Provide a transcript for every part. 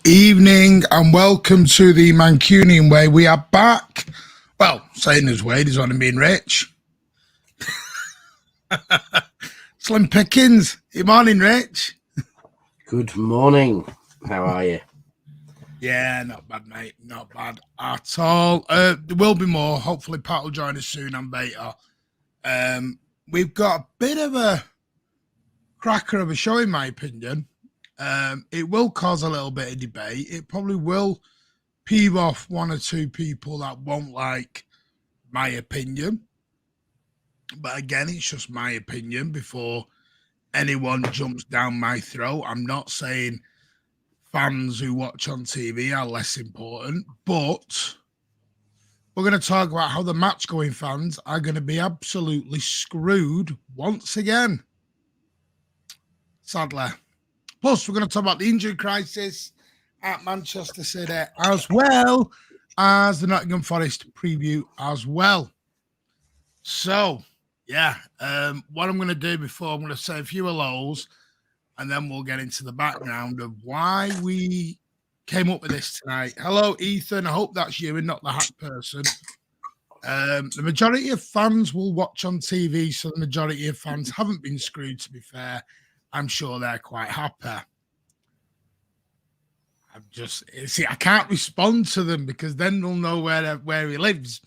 Evening and welcome to the Mancunian way. We are back. Well, saying his way, he's only being rich. Slim Pickens. Good morning, Rich. Good morning. How are you? Yeah, not bad, mate. Not bad at all. There will be more. Hopefully, Pat will join us soon and Beta. We've got a bit of a cracker of a show, in my opinion. It will cause a little bit of debate. It probably will peeve off one or two people that won't like my opinion. But again, it's just my opinion before anyone jumps down my throat. I'm not saying fans who watch on TV are less important, but we're going to talk about how the match-going fans are going to be absolutely screwed once again. Sadly. Plus, we're going to talk about the injury crisis at Manchester City as well as the Nottingham Forest preview as well. So, yeah, what I'm going to do before, I'm going to say a few hellos and then we'll get into the background of why we came up with this tonight. Hello, Ethan. I hope that's you and not the hack person. The majority of fans will watch on TV, so the majority of fans haven't been screwed, to be fair. I'm sure they're quite happy. I can't respond to them because then they'll know where he lives.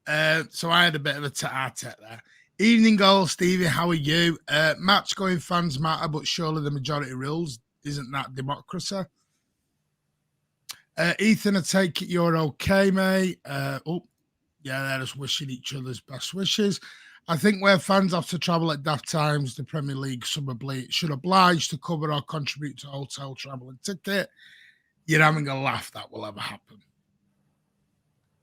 So I had a bit of a tete there. Evening goal, Stevie. How are you? Match-going fans matter, but surely the majority rules. Isn't that democracy? Ethan, I take it you're okay, mate. They're just wishing each other's best wishes. I think where fans have to travel at daft times, the Premier League should oblige to cover or contribute to hotel travel and ticket. You're having a laugh, that will ever happen.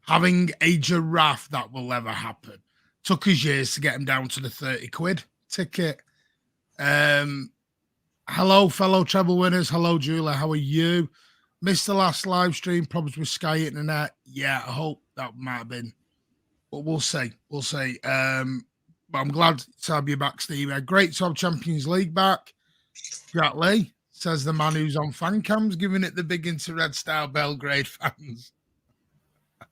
Having a giraffe, that will ever happen. Took us years to get him down to the 30 quid ticket. Hello, fellow treble winners. Hello, Julia. How are you? Missed the last live stream, problems with Sky Internet. Yeah, I hope that might have been. But we'll see. We'll see. But I'm glad to have you back, Steve. Great to have Champions League back. Jack Lee, says the man who's on fan cams, giving it the big into Red Star Belgrade fans.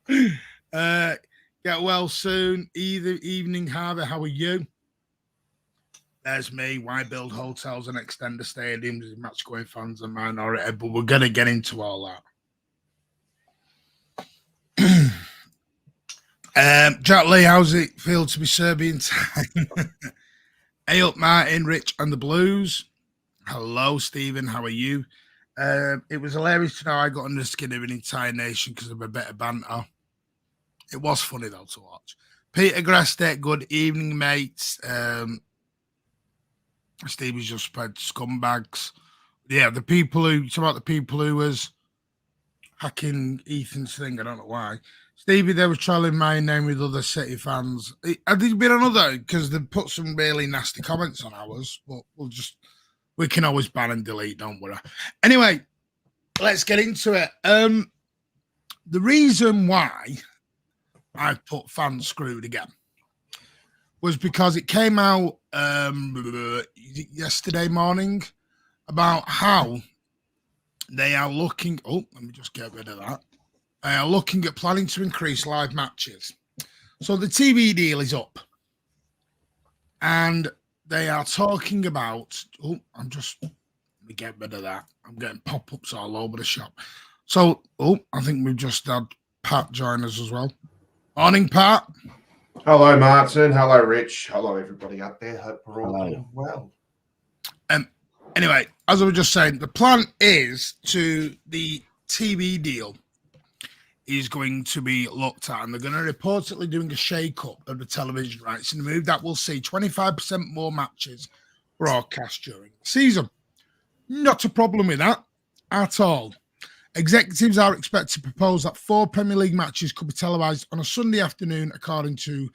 Get well soon. Evening, Harvey. How are you? There's me. Why build hotels and extend the stadiums? Match-going fans are minority, but we're going to get into all that. Jack Lee, how's it feel to be Serbian time? Hey up, Martin, Rich, and the Blues. Hello, Stephen. How are you? It was hilarious to know I got under the skin of an entire nation because of a bit of banter. It was funny, though, to watch. Peter Grastek, good evening, mates. Steve has just spread scumbags. Yeah, the people who was hacking Ethan's thing. I don't know why. Stevie, they were trolling my name with other City fans. I think been another because they put some really nasty comments on ours, but we can always ban and delete, don't worry. Anyway, let's get into it. The reason why I put fans screwed again was because it came out yesterday morning about how they are looking. Oh, let me just get rid of that. They are looking at planning to increase live matches. So the TV deal is up. And they are talking about, let me get rid of that. I'm getting pop-ups all over the shop. So, I think we've just had Pat join us as well. Morning, Pat. Hello, Martin. Hello, Rich. Hello, everybody out there. Hope we're all doing well. Anyway, as I was just saying, the plan is the TV deal is going to be looked at, and they're going to reportedly doing a shake-up of the television rights in a move that will see 25% more matches broadcast during the season. Not a problem with that at all. Executives are expected to propose that 4 Premier League matches could be televised on a Sunday afternoon, according to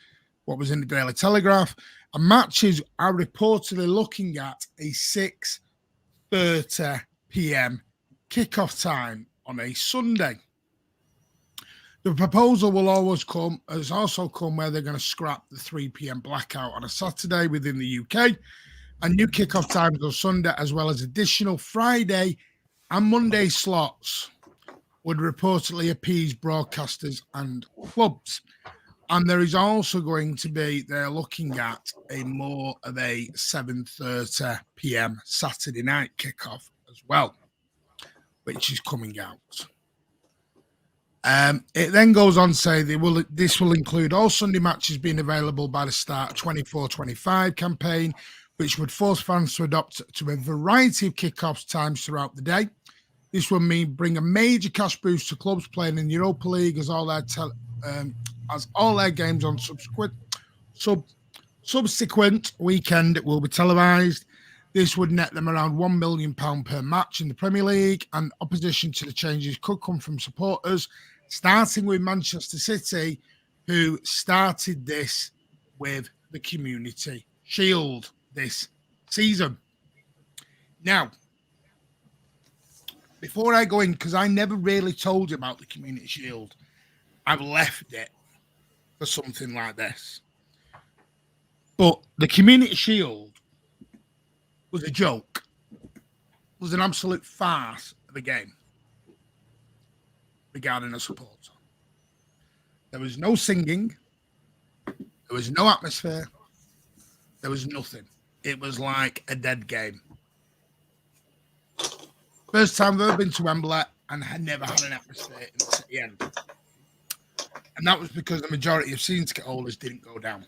what was in the Daily Telegraph. And matches are reportedly looking at a 6:30 p.m. kickoff time on a Sunday. The proposal has also come where they're going to scrap the 3 p.m. blackout on a Saturday within the UK and new kickoff times on Sunday, as well as additional Friday and Monday slots would reportedly appease broadcasters and clubs. And there is also going to be, they're looking at a more of a 7:30 p.m. Saturday night kickoff as well, which is coming out. It then goes on to say this will include all Sunday matches being available by the start of 24-25 campaign, which would force fans to adopt to a variety of kickoffs times throughout the day. This will mean bring a major cash boost to clubs playing in Europa League as all their games on subsequent weekend will be televised. This would net them around £1 million per match in the Premier League, and opposition to the changes could come from supporters, starting with Manchester City, who started this with the Community Shield this season. Now, before I go in, because I never really told you about the Community Shield, I've left it for something like this. But the Community Shield was a joke, was an absolute farce of a game regarding a supporter. There was no singing, there was no atmosphere, there was nothing. It was like a dead game. First time I've ever been to Wembley and had never had an atmosphere in the city end. And that was because the majority of season ticket holders didn't go down.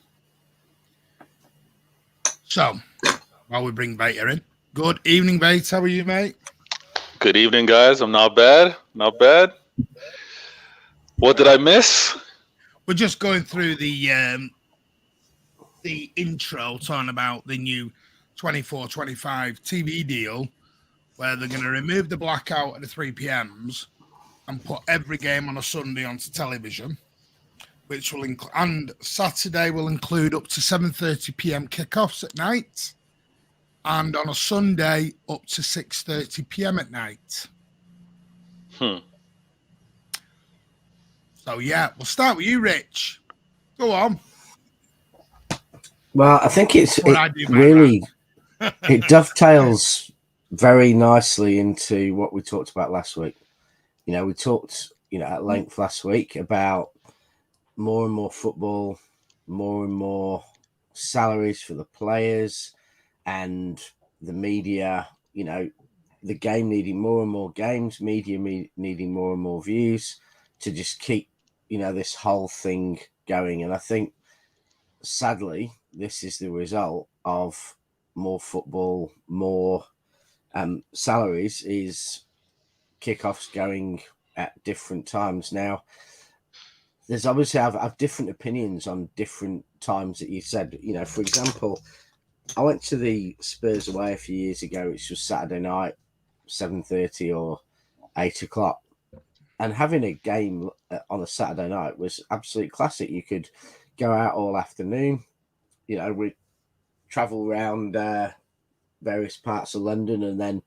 So, while we bring Vader in. Good evening, Vate. How are you, mate? Good evening, guys. I'm not bad. Not bad. What did I miss? We're just going through the intro, talking about the new 24-25 TV deal, where they're going to remove the blackout at the 3 p.m.s and put every game on a Sunday onto television, which will and Saturday will include up to 7:30 p.m. kickoffs at night, and on a Sunday up to 6:30 p.m. at night. So yeah, we'll start with you, Rich. Go on. Well, I think it dovetails very nicely into what we talked about last week. You know, we talked, at length last week about more and more football, more and more salaries for the players, and the media, the game needing more and more games, media needing more and more views to just keep, this whole thing going. And I think, sadly, this is the result of more football, more salaries, is kickoffs going at different times. Now, there's obviously I've different opinions on different times that you said. For example, I went to the Spurs away a few years ago, which was Saturday night, 7:30 or 8 o'clock. And having a game on a Saturday night was absolutely classic. You could go out all afternoon. We travel around various parts of London, and then,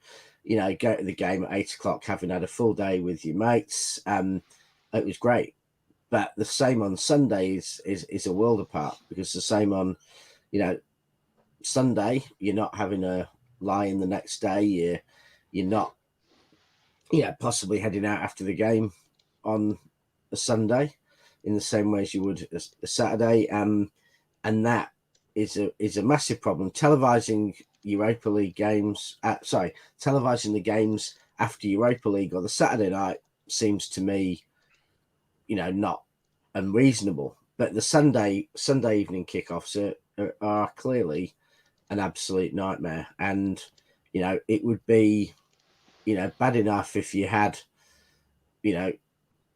go to the game at 8 o'clock, having had a full day with your mates. It was great. But the same on Sunday is a world apart, because the same on, Sunday, you're not having a lie-in the next day. You're not, possibly heading out after the game on a Sunday in the same way as you would a Saturday. And that is a massive problem. Televising Europa League games, televising the games after Europa League or the Saturday night seems to me, not unreasonable. But the Sunday evening kickoffs are clearly an absolute nightmare. And, it would be, bad enough if you had,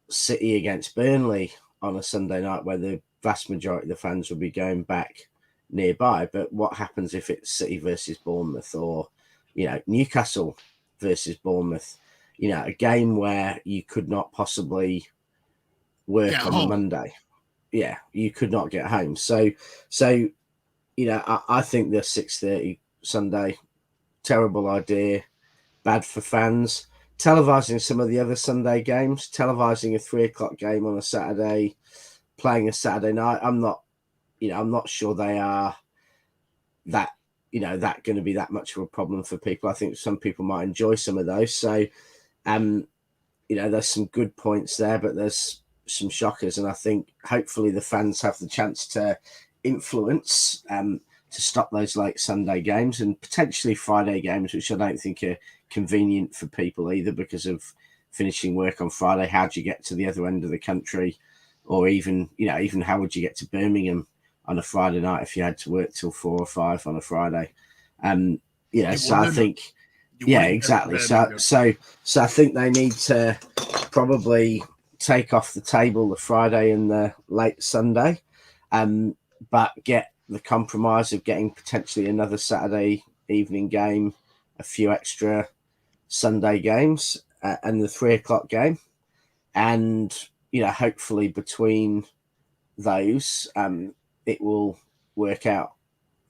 City against Burnley on a Sunday night, where the vast majority of the fans would be going back nearby. But what happens if it's City versus Bournemouth, or, Newcastle versus Bournemouth? A game where you could not possibly work on Monday. Yeah, you could not get home. So I think the 6:30 Sunday, terrible idea, bad for fans. Televising some of the other Sunday games, televising a 3 o'clock game on a Saturday, playing a Saturday night, I'm not sure they are that that going to be that much of a problem for people. I think some people might enjoy some of those. So, there's some good points there, but there's some shockers. And I think hopefully the fans have the chance to influence to stop those late Sunday games and potentially Friday games, which I don't think are convenient for people either because of finishing work on Friday. How do you get to the other end of the country? Or even how would you get to Birmingham on a Friday night if you had to work till 4 or 5 on a Friday? So I think, exactly. So I think they need to probably take off the table the Friday and the late Sunday, but get the compromise of getting potentially another Saturday evening game, a few extra Sunday games, and the 3 o'clock game, and hopefully between those, it will work out,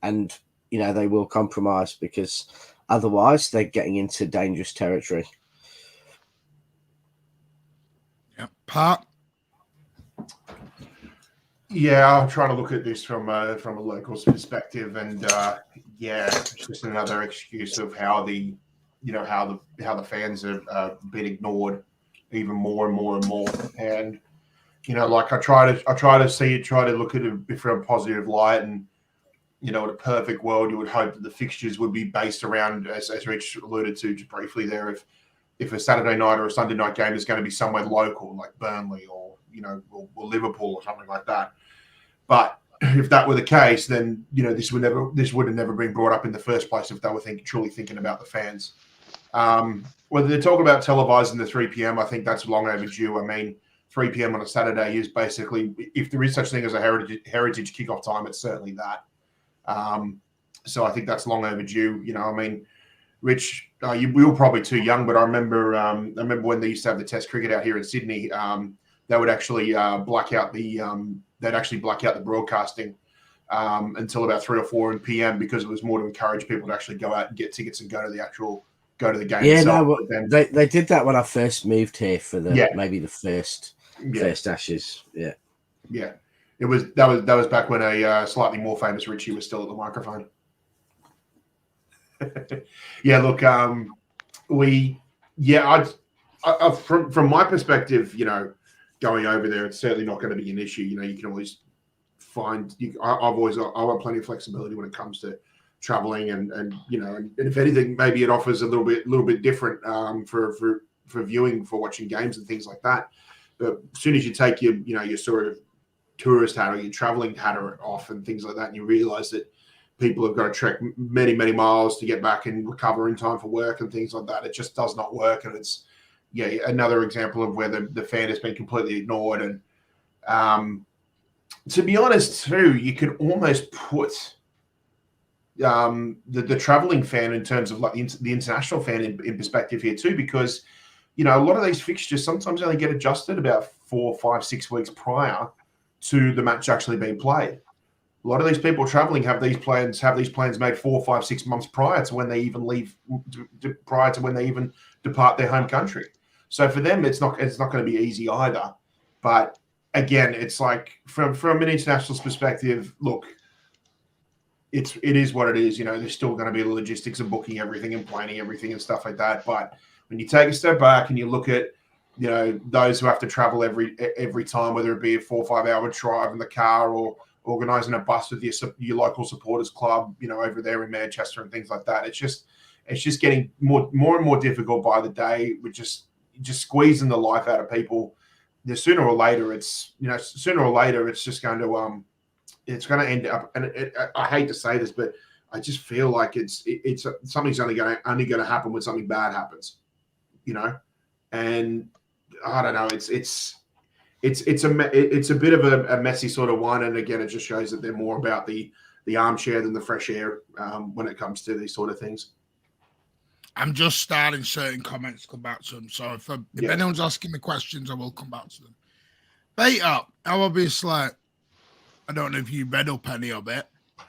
and they will compromise, because otherwise they're getting into dangerous territory. Yeah, Pat. Yeah, I'm trying to look at this from a local's perspective, and it's just another excuse of how the fans are being ignored even more and more and more. And like I try to look at it from a positive light, and in a perfect world, you would hope that the fixtures would be based around, as Rich alluded to just briefly there, if a Saturday night or a Sunday night game is going to be somewhere local like Burnley or Liverpool or something like that. But if that were the case, then this would have never been brought up in the first place if they were truly thinking about the fans. Whether they're talking about televising the 3 p.m., I think that's long overdue. I mean, 3 p.m. on a Saturday is basically, if there is such thing as a heritage kickoff time, it's certainly that. So I think that's long overdue. I mean, Rich, we were probably too young, but I remember when they used to have the Test cricket out here in Sydney. They would actually black out the broadcasting until about 3 or 4 p.m. because it was more to encourage people to actually go out and get tickets and go to the game. Yeah, itself. They did that when I first moved here for maybe the first Ashes. Yeah. Yeah. That was back when a slightly more famous Richie was still at the microphone. Yeah, look, from my perspective, going over there, it's certainly not going to be an issue. You can always find. I've got plenty of flexibility when it comes to traveling, and if anything, maybe it offers a little bit different for viewing, for watching games and things like that. But as soon as you take your sort of tourist hat or your traveling hat off and things like that, and you realize that people have got to trek many, many miles to get back and recover in time for work and things like that, it just does not work. And it's another example of where the fan has been completely ignored. And to be honest too, you could almost put the traveling fan in terms of like the international fan in perspective here too, because a lot of these fixtures sometimes only get adjusted about 4, 5, 6 weeks prior to the match actually being played. A lot of these people traveling have these plans made 4, 5, 6 months prior to when they even leave, prior to when they even depart their home country. So for them, it's not going to be easy either. But again, it's like from an international's perspective, look, it is what it is. There's still going to be the logistics of booking everything and planning everything and stuff like that. But when you take a step back and you look at those who have to travel every time, whether it be a 4 or 5 hour drive in the car or organising a bus with your local supporters club, over there in Manchester and things like that. It's just getting more and more difficult by the day. We're just squeezing the life out of people. Sooner or later, it's just going to end up. And I hate to say this, but I just feel like it's something's only going to happen when something bad happens, and I don't know. It's a bit of a messy sort of one, and again, it just shows that they're more about the armchair than the fresh air when it comes to these sort of things. I'm just starting certain comments to come back to them. So if anyone's asking me questions, I will come back to them. Beta, now obviously, I don't know if you read up any of it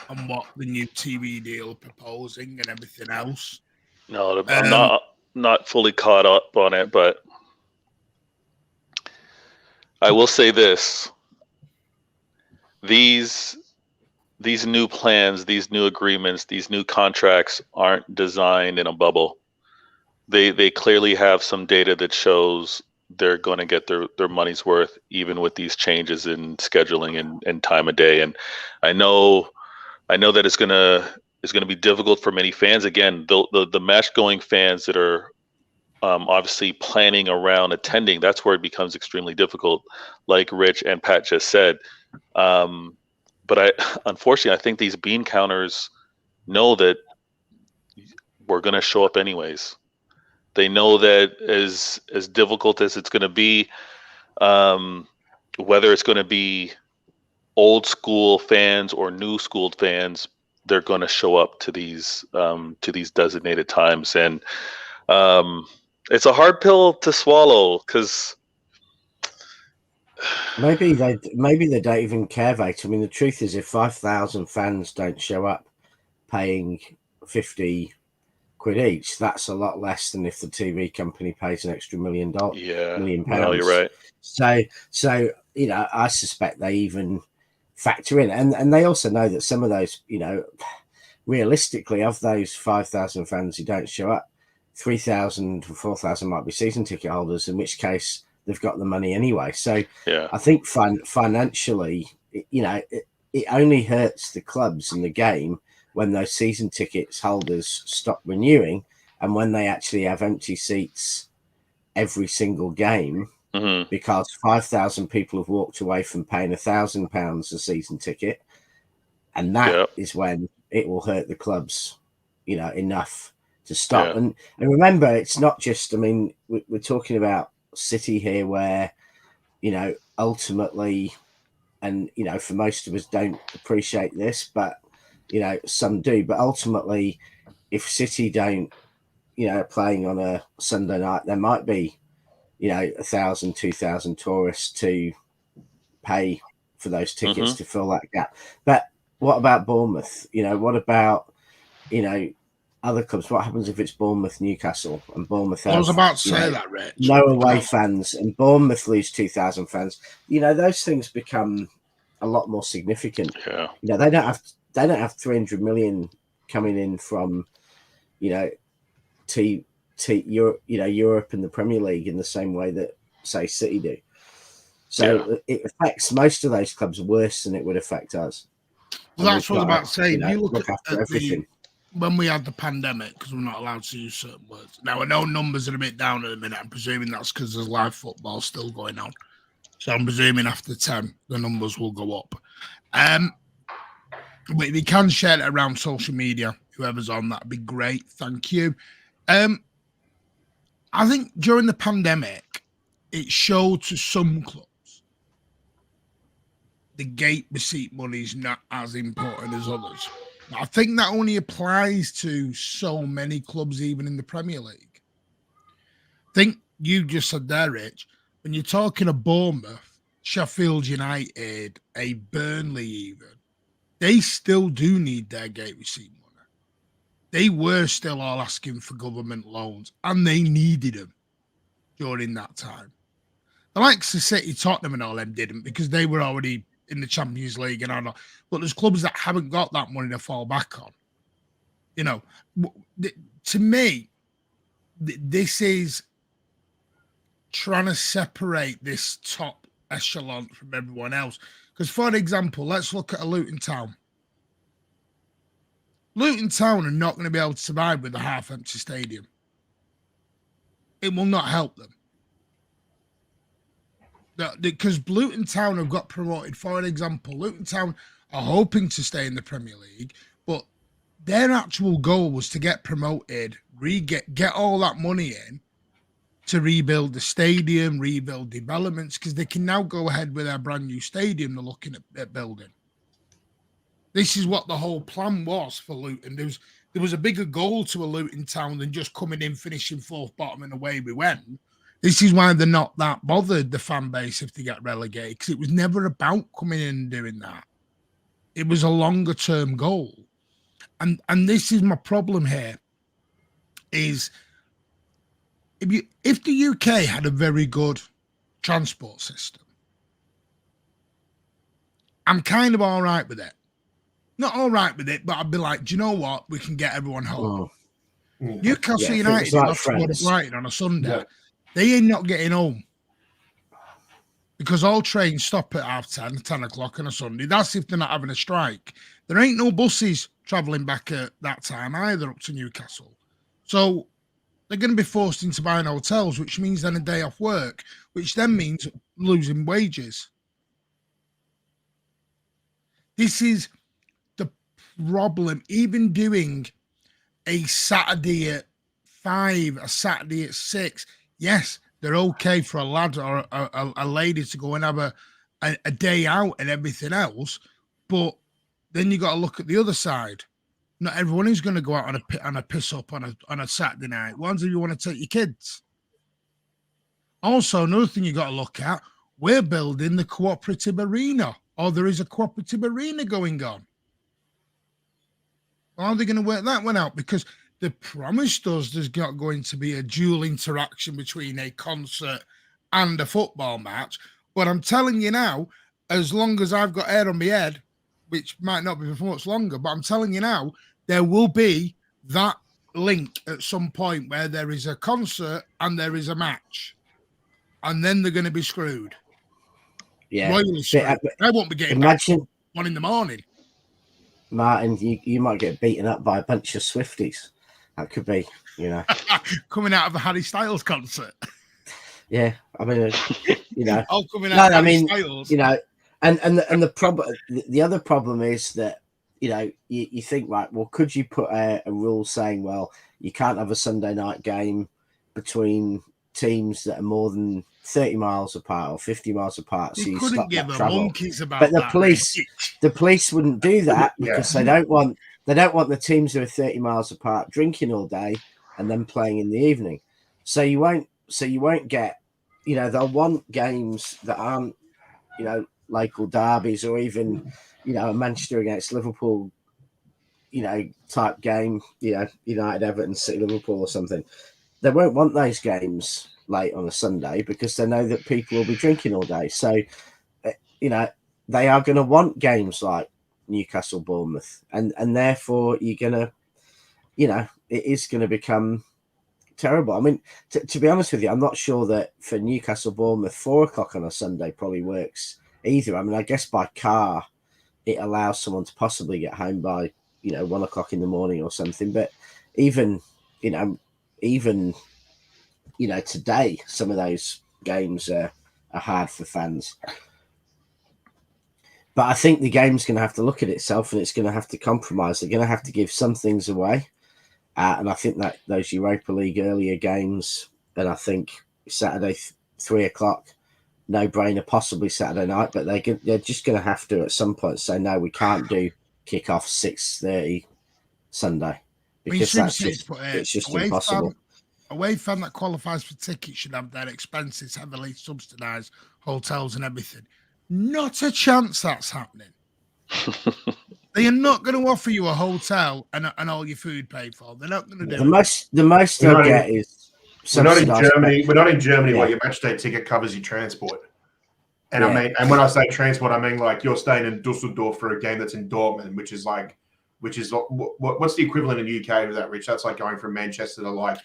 on what the new TV deal proposing and everything else. No, I'm not fully caught up on it, but I will say this. These these new plans, these new agreements, these new contracts aren't designed in a bubble. They clearly have some data that shows they're going to get their money's worth, even with these changes in scheduling and time of day. And I know that it's gonna be difficult for many fans. Again, the match going fans that are obviously planning around attending, that's where it becomes extremely difficult, like Rich and Pat just said. But unfortunately, I think these bean counters know that we're going to show up anyways. They know that as difficult as it's going to be, whether it's going to be old school fans or new school fans, they're going to show up to these designated times. And it's a hard pill to swallow because maybe they don't even care, mate. I mean, the truth is, if 5,000 fans don't show up paying 50 quid each, that's a lot less than if the TV company pays an extra $1 million. yeah, £1 million. no, you're right. So you know, I suspect they even factor in, and they also know that some of those, you know, realistically, of those 5,000 fans who don't show up, 3,000 or 4,000 might be season ticket holders, in which case they've got the money anyway. So yeah, I think financially, you know, it only hurts the clubs and the game when those season tickets holders stop renewing, and when they actually have empty seats every single game, because 5,000 people have walked away from paying £1,000 a season ticket, and that is when it will hurt the clubs, you know, enough to stop. And remember, it's not just, I mean, we're talking about City here, where, you know, ultimately, and, you know, for most of us don't appreciate this, but, you know, some do, but ultimately, if City don't, you know, playing on a Sunday night, there might be, you know, 1,000, 2,000 tourists to pay for those tickets to fill that gap. But what about Bournemouth? You know, what about, you know, other clubs? What happens if it's Bournemouth, Newcastle, and Bournemouth has, I was about to say that, Rich. no away fans, and Bournemouth lose 2,000 fans? You know, those things become a lot more significant. Yeah. You know, they don't have 300 million coming in from, you know, Europe, you know, Europe and the Premier League in the same way that, say, City do. So it affects most of those clubs worse than it would affect us. Well, that's what I was about to say. You know, if you look at everything. When we had the pandemic, because we're not allowed to use certain words. Now, I know numbers are a bit down at the minute. I'm presuming that's because there's live football still going on. So I'm presuming after 10, the numbers will go up. But if you can share it around social media, whoever's on, that'd be great. Thank you. I think during the pandemic, it showed to some clubs the gate receipt money is not as important as others. I think that only applies to so many clubs, even in the Premier League. I think you just said there, Rich, when you're talking a Bournemouth, Sheffield United, a Burnley even, they still do need their gate receipt money. They were still all asking for government loans, and they needed them during that time. The likes of City, Tottenham and all them didn't, because they were already in the Champions League and all. But there's clubs that haven't got that money to fall back on. You know, to me, this is trying to separate this top echelon from everyone else. Because, for example, let's look at a Luton Town. Luton Town are not going to be able to survive with a half-empty stadium. It will not help them. Because Luton Town have got promoted. For example, Luton Town are hoping to stay in the Premier League, but their actual goal was to get promoted, get all that money in to rebuild the stadium, rebuild developments, because they can now go ahead with their brand new stadium they're looking at building. This is what the whole plan was for Luton. There was a bigger goal to a Luton Town than just coming in, finishing fourth bottom, and away we went. This is why they're not that bothered, the fan base, if they get relegated, because it was never about coming in and doing that. It was a longer term goal. And this is my problem here, is if the UK had a very good transport system, I'm kind of all right with it. not all right with it, but I'd be like, do you know what? We can get everyone home. Mm. Newcastle Yeah, United like lost to Brighton on a Sunday. Yeah. They ain't not getting home because all trains stop at 10:30, 10 o'clock on a Sunday. That's if they're not having a strike. There ain't no buses travelling back at that time either up to Newcastle. So they're going to be forced into buying hotels, which means then a day off work, which then means losing wages. This is the problem. Even doing a Saturday at 5, a Saturday at 6, yes, they're okay for a lad or a lady to go and have a day out and everything else, but then you got to look at the other side. Not everyone is going to go out on a piss up on a Saturday night. Ones if you want to take your kids. Also, another thing you got to look at: we're building the cooperative arena, or there is a cooperative arena going on. How are they going to work that one out? Because they promised us there's not going to be a dual interaction between a concert and a football match. But I'm telling you now, as long as I've got hair on my head, which might not be for much longer, but I'm telling you now, there will be that link at some point where there is a concert and there is a match. And then they're going to be screwed. Yeah. Royally screwed. I won't be getting imagine, back 1 a.m. Martin, you might get beaten up by a bunch of Swifties. That could be, coming out of a Harry Styles concert. Yeah, I mean, All coming out of Harry Styles. And the problem, the other problem is that, you think, right, well, could you put a rule saying, well, you can't have a Sunday night game between teams that are more than 30 miles apart or 50 miles apart? So you couldn't stop give that a travel. monkeys about But that. the police wouldn't do that because they don't want the teams who are 30 miles apart drinking all day and then playing in the evening. So you won't get, they'll want games that aren't, local derbies or even, a Manchester against Liverpool, type game, United, Everton, City, Liverpool or something. They won't want those games late on a Sunday because they know that people will be drinking all day. So, they are going to want games like Newcastle, Bournemouth, and therefore you're going to, it is going to become terrible. I mean, to be honest with you, I'm not sure that for Newcastle, Bournemouth, 4 o'clock on a Sunday probably works either. I mean, I guess by car, it allows someone to possibly get home by, 1 o'clock in the morning or something. But even today, some of those games are hard for fans. But I think the game's going to have to look at itself and it's going to have to compromise. They're going to have to give some things away. And I think that those Europa League earlier games, and I think Saturday 3 o'clock, no brainer, possibly Saturday night, but they're just going to have to at some point say, no, we can't do kick-off 6:30 Sunday because it's just impossible. Away fan that qualifies for tickets should have their expenses heavily subsidised, hotels and everything. Not a chance that's happening. They are not going to offer you a hotel and all your food paid for. They're not going to do it. The most they'll get is we're not in Germany. We're not in Germany where your match day ticket covers your transport. And I mean, and when I say transport, I mean like you're staying in Dusseldorf for a game that's in Dortmund, which is what's the equivalent in the UK of that, Rich? That's like going from Manchester to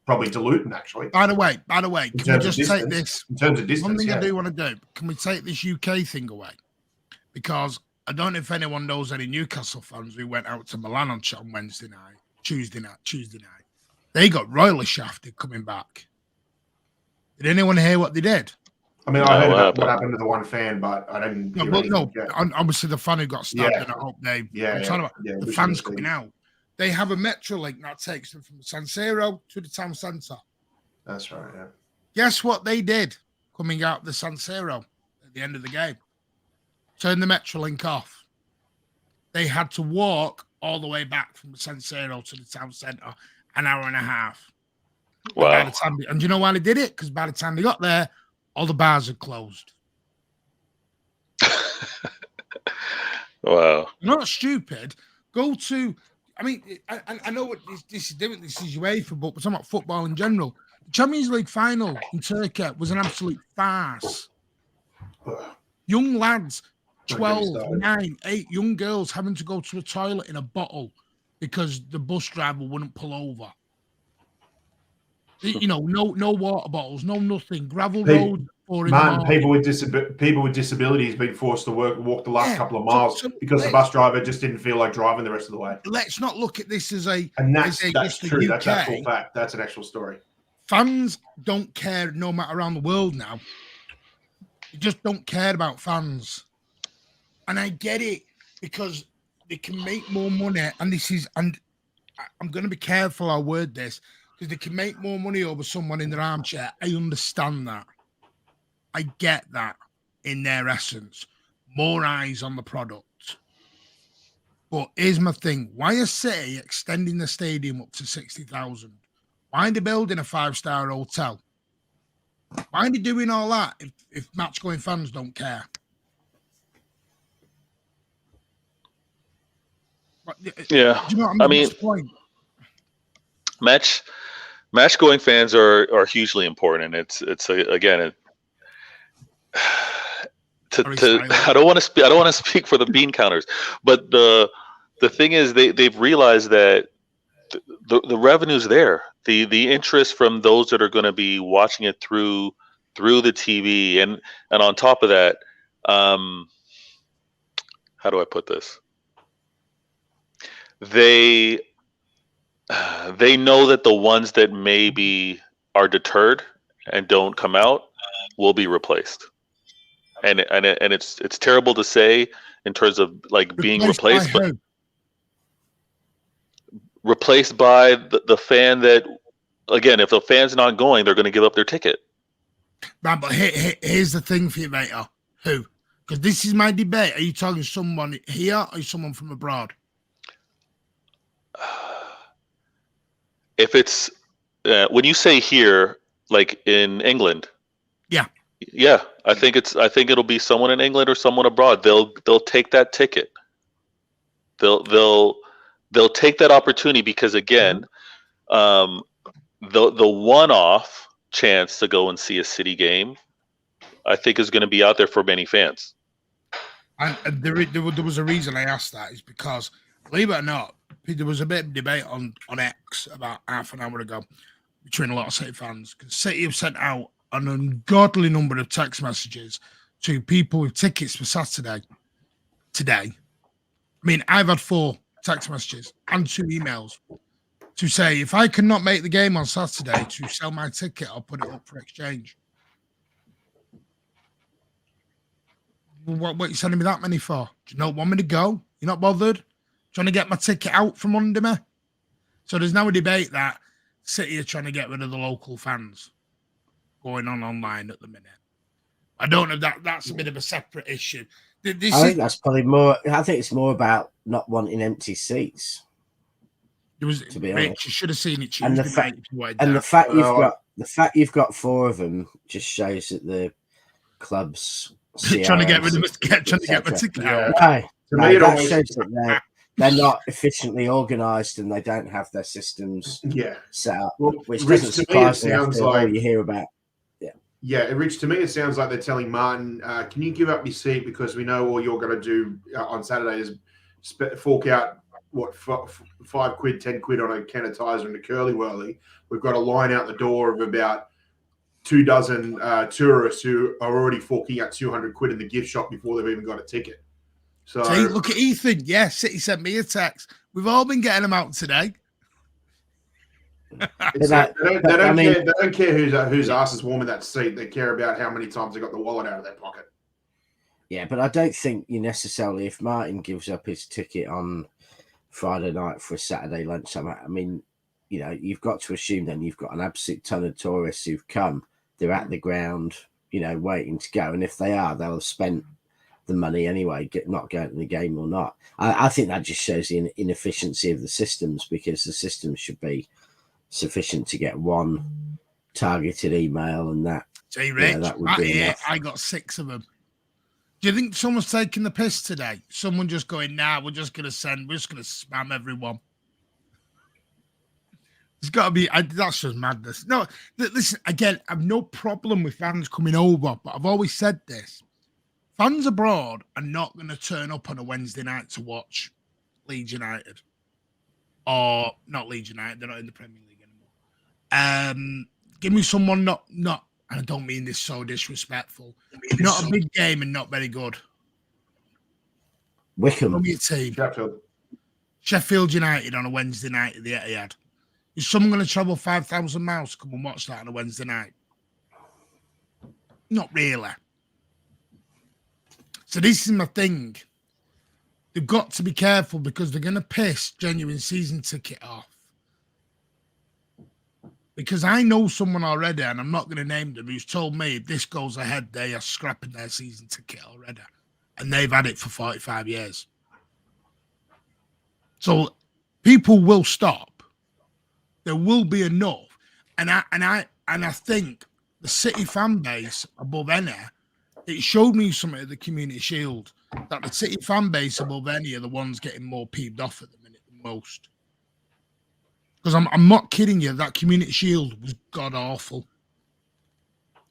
probably Luton, actually. By the way, can we just take this? In terms of distance, one thing I do want to do, can we take this UK thing away? Because I don't know if anyone knows any Newcastle fans who went out to Milan on Tuesday night. They got royally shafted coming back. Did anyone hear what they did? I mean, I heard about what happened to the one fan, but I didn't. Obviously the fan who got stabbed, and I hope the fans coming out. They have a metro link that takes them from the San Siro to the town centre. That's right, yeah. Guess what they did coming out the San Siro at the end of the game? Turn the metro link off. They had to walk all the way back from the San Siro to the town centre, an hour and a half. Wow. And do you know why they did it? Because by the time they got there, all the bars had closed. Wow. You're not stupid. Go to... I mean, I know what this is different. This is UEFA, but we're talking about football in general. The Champions League final in Turkey was an absolute farce. Young lads Don't get me 12, started. 9, 8 young girls having to go to a toilet in a bottle because the bus driver wouldn't pull over. You know, no water bottles, no nothing. Gravel road or in the Man, morning. people with disabilities being forced to walk the last couple of miles so because the bus driver just didn't feel like driving the rest of the way. Let's not look at this as a And that's just the true. UK. That's actual fact. That's an actual story. Fans don't care no matter around the world now. They just don't care about fans. And I get it because they can make more money. And I'm going to be careful I word this because they can make more money over someone in their armchair. I understand that. I get that in their essence. More eyes on the product. But here's my thing. Why is City extending the stadium up to 60,000? Why are they building a 5-star hotel? Why are they doing all that if match-going fans don't care? Yeah, Do you know what I mean? What's the point? Match going fans are hugely important. Again, I don't want to speak for the bean counters, but the thing is they've realized that the revenue's there. The interest from those that are going to be watching it through the TV, and on top of that, how do I put this? They know that the ones that maybe are deterred and don't come out will be replaced, and it's terrible to say in terms of like being replaced, but replaced by the fan that, again, if the fan's not going, they're going to give up their ticket. Man, but here's the thing for you, mate. Who? Because this is my debate. Are you talking someone here or are you someone from abroad? If it's when you say here, like in England, yeah, I think it'll be someone in England or someone abroad. They'll take that ticket. They'll take that opportunity because, again, the one-off chance to go and see a City game, I think, is going to be out there for many fans. And there was a reason I asked that, is because, believe it or not, there was a bit of debate on X about half an hour ago between a lot of City fans, because City have sent out an ungodly number of text messages to people with tickets for Saturday today. I mean, I've had 4 text messages and 2 emails to say, if I cannot make the game on Saturday to sell my ticket, I'll put it up for exchange. What are you sending me that many for? Do you not want me to go? You're not bothered? Trying to get my ticket out from under me? So there's now a debate that City are trying to get rid of the local fans going on online at the minute. I don't know, that's a bit of a separate issue. I think that's probably more. I think it's more about not wanting empty seats. It was, to be Rich, honest, you should have seen it Tuesday. And the fact you've got 4 of them just shows that the clubs trying to get rid of trying to get my ticket out. No, that shows that they're not efficiently organised and they don't have their systems set up, which doesn't surprise me after all you hear about. Yeah, Rich, to me, it sounds like they're telling Martin, can you give up your seat because we know all you're going to do on Saturday is fork out, what, £5, 10 quid on a can of Tizer and a curly whirly. We've got a line out the door of about 24 tourists who are already forking out 200 quid in the gift shop before they've even got a ticket. So see, look at Ethan. Yeah, City sent me a text. We've all been getting them out today. They don't care whose ass is warm in that seat. They care about how many times they got the wallet out of their pocket. Yeah, but I don't think you necessarily, if Martin gives up his ticket on Friday night for a Saturday lunchtime, I mean, you know, you've got to assume then you've got an absolute ton of tourists who've come. They're at the ground, you know, waiting to go. And if they are, they'll have spent the money anyway, not going to the game or not. I think that just shows the inefficiency of the systems, because the systems should be sufficient to get one targeted email, and that, that would be enough. I got 6 of them. Do you think someone's taking the piss today? Someone just going, nah, we're just going to spam everyone. It's got to be, that's just madness. No, listen, again, I've no problem with fans coming over, but I've always said this. fans abroad are not going to turn up on a Wednesday night to watch Leeds United. Or not Leeds United, they're not in the Premier League anymore. Give me someone not, and I don't mean this so disrespectful, not a big game and not very good. Wickham. Tell me a team. Sheffield United on a Wednesday night at the Etihad. Is someone going to travel 5,000 miles to come and watch that on a Wednesday night? Not really. So this is my thing. They've got to be careful because they're going to piss genuine season ticket off. Because I know someone already, and I'm not going to name them, who's told me if this goes ahead, they are scrapping their season ticket already. And they've had it for 45 years. So people will stop. There will be enough. And I think the City fan base above any, it showed me something at the Community Shield that the City fan base above any are the ones getting more peeved off at the minute than most. Because I'm not kidding you, that Community Shield was god awful.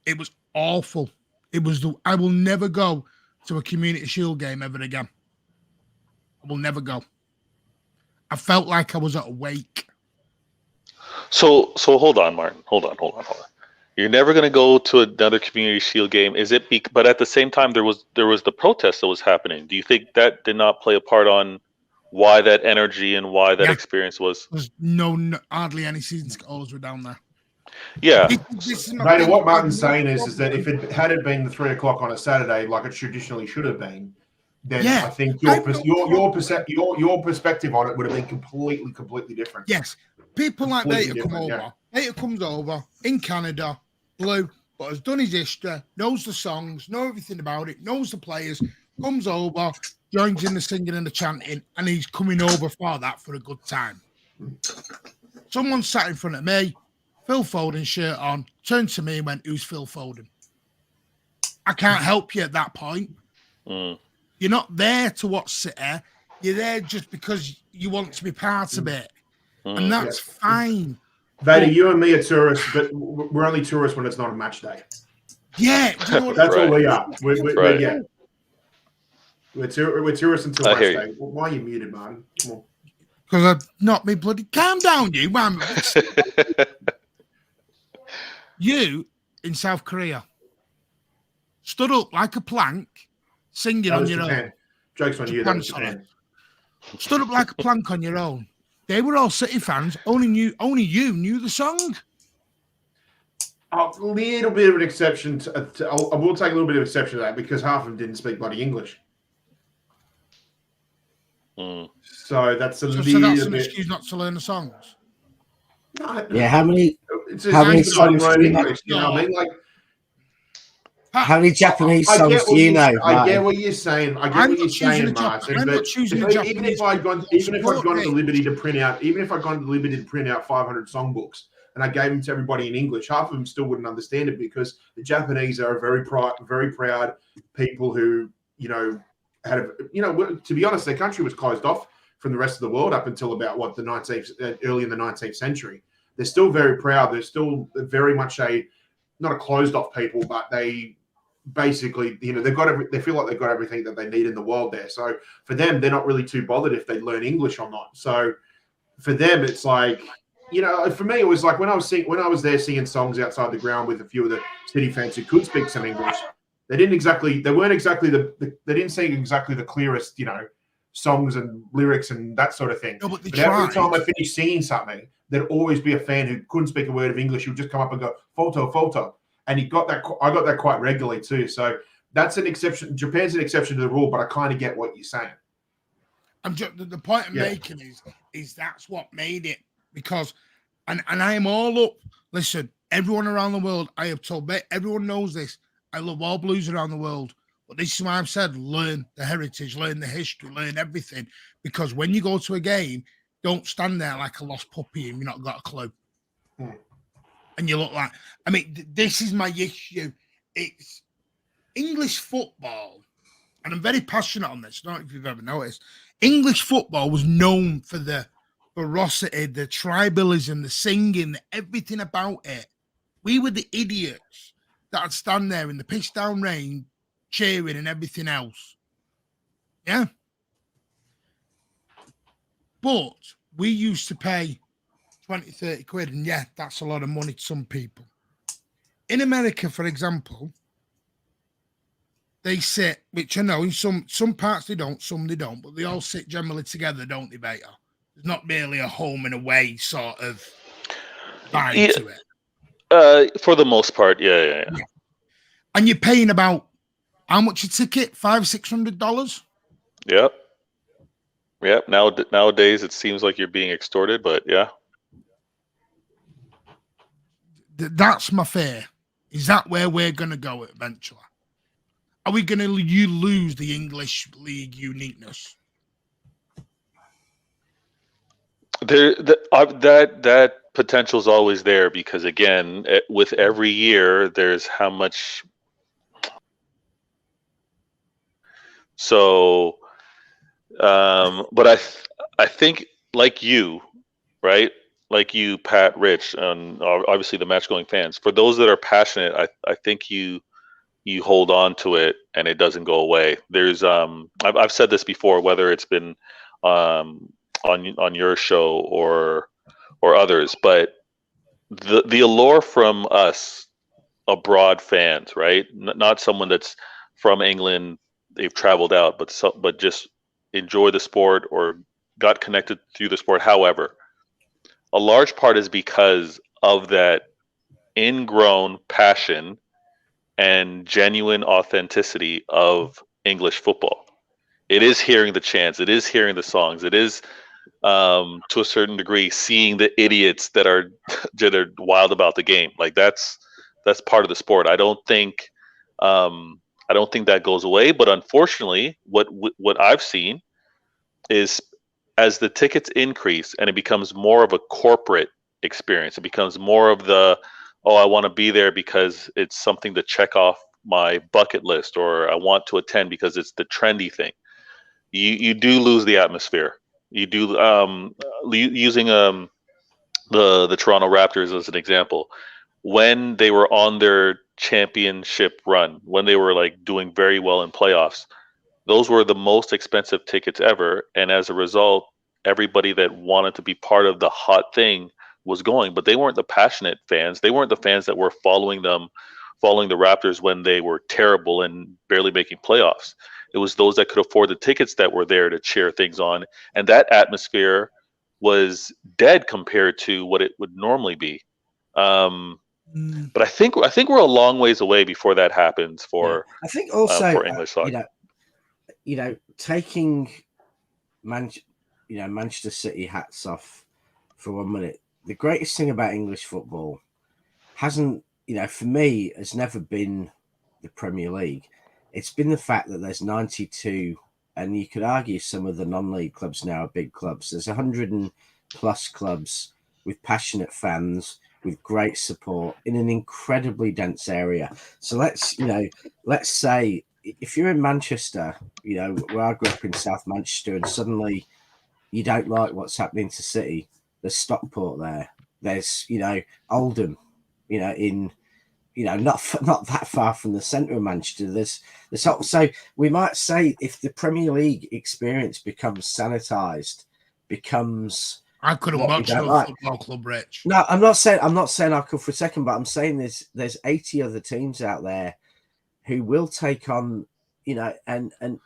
It was awful. It was I will never go to a Community Shield game ever again. I will never go. I felt like I was at a wake. So hold on, Martin. Hold on. You're never going to go to another Community Shield game. Is it? But at the same time, there was the protest that was happening. Do you think that did not play a part on why that energy and why that experience was? There's hardly any season tickets were down there. Yeah. Vader, what Martin's saying is that if it had been the 3 o'clock on a Saturday, like it traditionally should have been, then I think your perspective on it would have been completely different. Yes, people like Completely Vader come over. different, Vader comes over in Canada, blue, but has done his history, knows the songs, knows everything about it, knows the players, comes over, joins in the singing and the chanting, and he's coming over for that for a good time. Someone sat in front of me, Phil Foden shirt on, turned to me and went, "Who's Phil Foden?" I can't help you at that point. You're not there to watch City. You're there just because you want to be part of it. And that's fine. Vader, you and me are tourists, but we're only tourists when it's not a match day. Yeah. Do you know what That's Right. all we are. Right. We're tourists until I match hear day. Why are you muted, Martin? Come on. Because I've not been bloody... Calm down, you, man. You, in South Korea, stood up like a plank, singing That on was your Japan. own. Joke's on you. That was Japan, Japan. Stood up like a plank on your own. They were all City fans. Only you knew the song. A little bit of an exception. I will take a little bit of exception to that because half of them didn't speak bloody English. So that's a little So that's an bit. excuse not to learn the songs. No, Yeah, how many it's how many excuse not to songs learn do you know? English. You know what I mean? Like, how many Japanese I songs get do what you know? I get Martin? what you're saying. I get I'm what you're not choosing saying, a Jap- Martin. I'm But not choosing a even Japanese if I'd gone support to the me. liberty to print out, 500 and I gave them to everybody in English, half of them still wouldn't understand it because the Japanese are very proud people who, to be honest, their country was closed off from the rest of the world up until about early in the 19th century. They're still very proud. They're still very much not a closed off people, but they basically, they feel like they've got everything that they need in the world there. So for them, they're not really too bothered if they learn English or not. So for them, it's like, for me, it was like when I was there singing songs outside the ground with a few of the City fans who could speak some English. They didn't sing exactly the clearest, songs and lyrics and that sort of thing. No, but every time I finished singing something, there'd always be a fan who couldn't speak a word of English who would just come up and go, photo. And I got that quite regularly too. So that's an exception. Japan's an exception to the rule, but I kind of get what you're saying. The point I'm making is that's what made it, because, and I am all up. Listen, everyone around the world, I have told, everyone knows this. I love all blues around the world. But this is why I've said, learn the heritage, learn the history, learn everything. Because when you go to a game, don't stand there like a lost puppy and you've not got a clue. And you look like, this is my issue. It's English football, and I'm very passionate on this. I don't know if you've ever noticed. English football was known for the ferocity, the tribalism, the singing, everything about it. We were the idiots that would stand there in the pitch down rain, cheering and everything else. Yeah. But we used to pay 20, 30 quid, and yeah, that's a lot of money to some people. In America, for example, they sit, which I know in some parts they don't, some they don't, but they all sit generally together, don't they, Beta? There's not really a home and away sort of vibe to it. For the most part, yeah. And you're paying about how much a ticket? $500-$600? Yep. Nowadays, it seems like you're being extorted, but yeah. That's my fear. Is that where we're going to go eventually? Are we going to lose the English league uniqueness? That potential is always there because, again, with every year, there's how much. So, but I think like you, right? Like you, Pat, Rich, and obviously the match going fans. For those that are passionate, I think you hold on to it and it doesn't go away. There's I've said this before, whether it's been on your show or others, but the allure from us abroad fans, right? Not someone that's from England, they've traveled out, but just enjoy the sport or got connected through the sport. However, a large part is because of that ingrown passion and genuine authenticity of English football. It is hearing the chants, it is hearing the songs, it is to a certain degree seeing the idiots that are wild about the game. Like that's part of the sport. I don't think that goes away. But unfortunately, what I've seen is as the tickets increase and it becomes more of a corporate experience, it becomes more of the, oh, I want to be there because it's something to check off my bucket list, or I want to attend because it's the trendy thing. You do lose the atmosphere. You do using the Toronto Raptors as an example. When they were on their championship run, when they were like doing very well in playoffs, those were the most expensive tickets ever. And as a result, everybody that wanted to be part of the hot thing was going, but they weren't the passionate fans. They weren't the fans that were following the Raptors when they were terrible and barely making playoffs. It was those that could afford the tickets that were there to cheer things on. And that atmosphere was dead compared to what it would normally be. But I think we're a long ways away before that happens for. I think also for English soccer. Taking Manchester City hats off for 1 minute. The greatest thing about English football hasn't, for me, has never been the Premier League. It's been the fact that there's 92, and you could argue some of the non-league clubs now are big clubs. There's 100 and plus clubs with passionate fans, with great support in an incredibly dense area. So let's say if you're in Manchester, where I grew up in South Manchester, and suddenly you don't like what's happening to City, there's Stockport there. There's, Oldham, not that far from the centre of Manchester. So we might say if the Premier League experience becomes sanitised, becomes I couldn't watch no football club, Rich. No, I'm not saying I could for a second, but I'm saying there's 80 other teams out there who will take on, and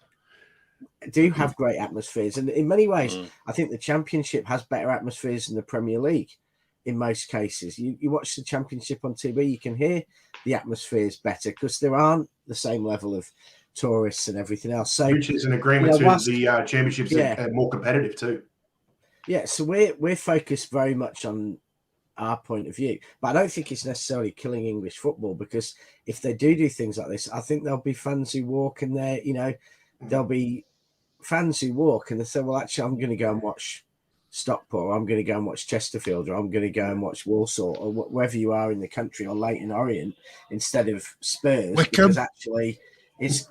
do have great atmospheres. And in many ways, I think the Championship has better atmospheres than the Premier League in most cases. You watch the Championship on TV, you can hear the atmospheres better because there aren't the same level of tourists and everything else. So, which is an agreement to the Championships are more competitive too. Yeah, so we're focused very much on our point of view, but I don't think it's necessarily killing English football, because if they do things like this, I think there'll be fans who walk and there'll be fans who walk and they say, well, actually, I'm going to go and watch Stockport, or I'm going to go and watch Chesterfield, or I'm going to go and watch Walsall, or wherever you are in the country, or Leyton Orient, instead of Spurs, Wickham. because actually it's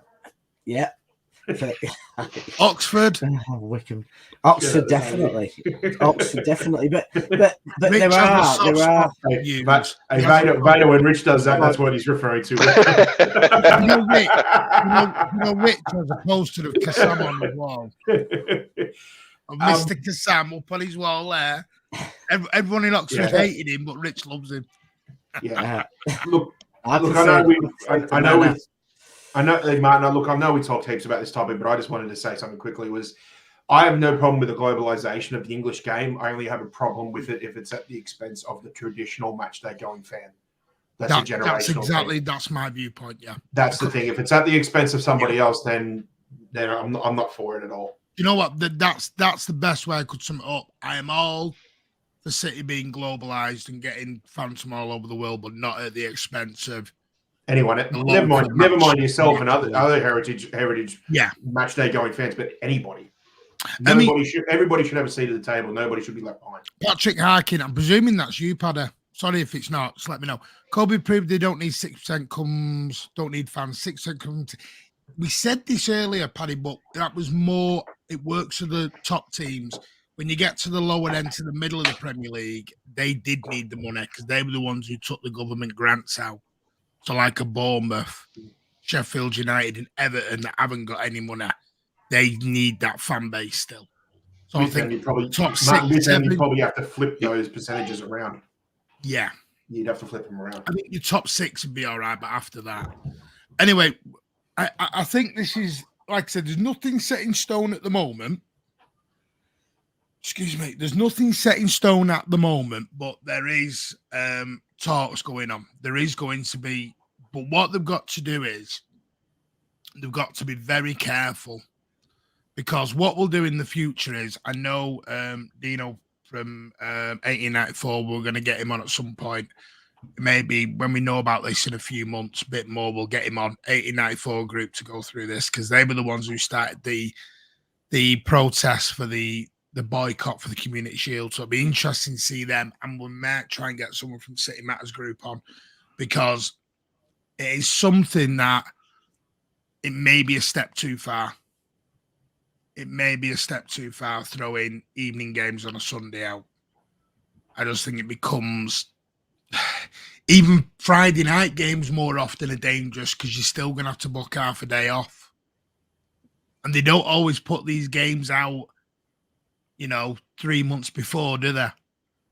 Oxford. Wickham. Oxford, Yeah, definitely. Oxford, definitely. But Rich there has a are soft spot for Hey, views. hey, He has a- Vader, when Rich does that, that's what he's referring to. You know, Rich, Rich has a poster of Kassam on his wall. Of Mr. Kassam up on his wall there. Everyone in Oxford hated him, but Rich loves him. Yeah. Look, I know Martin. Look, I know we talked heaps about this topic, but I just wanted to say something quickly. I have no problem with the globalization of the English game. I only have a problem with it if it's at the expense of the traditional match day going fan. That's a generational thing. That's my viewpoint. Yeah, that's the thing. If it's at the expense of somebody else, then I'm not for it at all. You know what? That's the best way I could sum it up. I am all for City being globalized and getting fans from all over the world, but not at the expense of anyone. Never mind yourself and other heritage match day going fans, but anybody. Everybody should have a seat at the table. Nobody should be left behind. Patrick Harkin, I'm presuming that's you, Paddy. Sorry if it's not. Just let me know. Kobe proved they don't need 6% comes, don't need fans. 6% comes. We said this earlier, Paddy, but that was more. It works for the top teams. When you get to the lower end, to the middle of the Premier League, they did need the money because they were the ones who took the government grants out. So, like a Bournemouth, Sheffield United, and Everton that haven't got any money, they need that fan base still. So I think top 6, 7, you probably have to flip those percentages around. Yeah, you'd have to flip them around. I think your top 6 would be all right, but after that, anyway, I think this is, like I said, there's nothing set in stone at the moment. Excuse me, there's nothing set in stone at the moment, but there is talks going on. There is going to be, but what they've got to do is they've got to be very careful, because what we'll do in the future is, I know Dino from 1894, we're going to get him on at some point. Maybe when we know about this in a few months, a bit more, we'll get him on 1894 group to go through this, because they were the ones who started the protest for the boycott for the Community Shield. So it'll be interesting to see them, and we might try and get someone from City Matters group on, because it is something that it may be a step too far. It may be a step too far throwing evening games on a Sunday out. I just think it becomes, even Friday night games more often are dangerous, because you're still going to have to book half a day off. And they don't always put these games out, 3 months before, do they?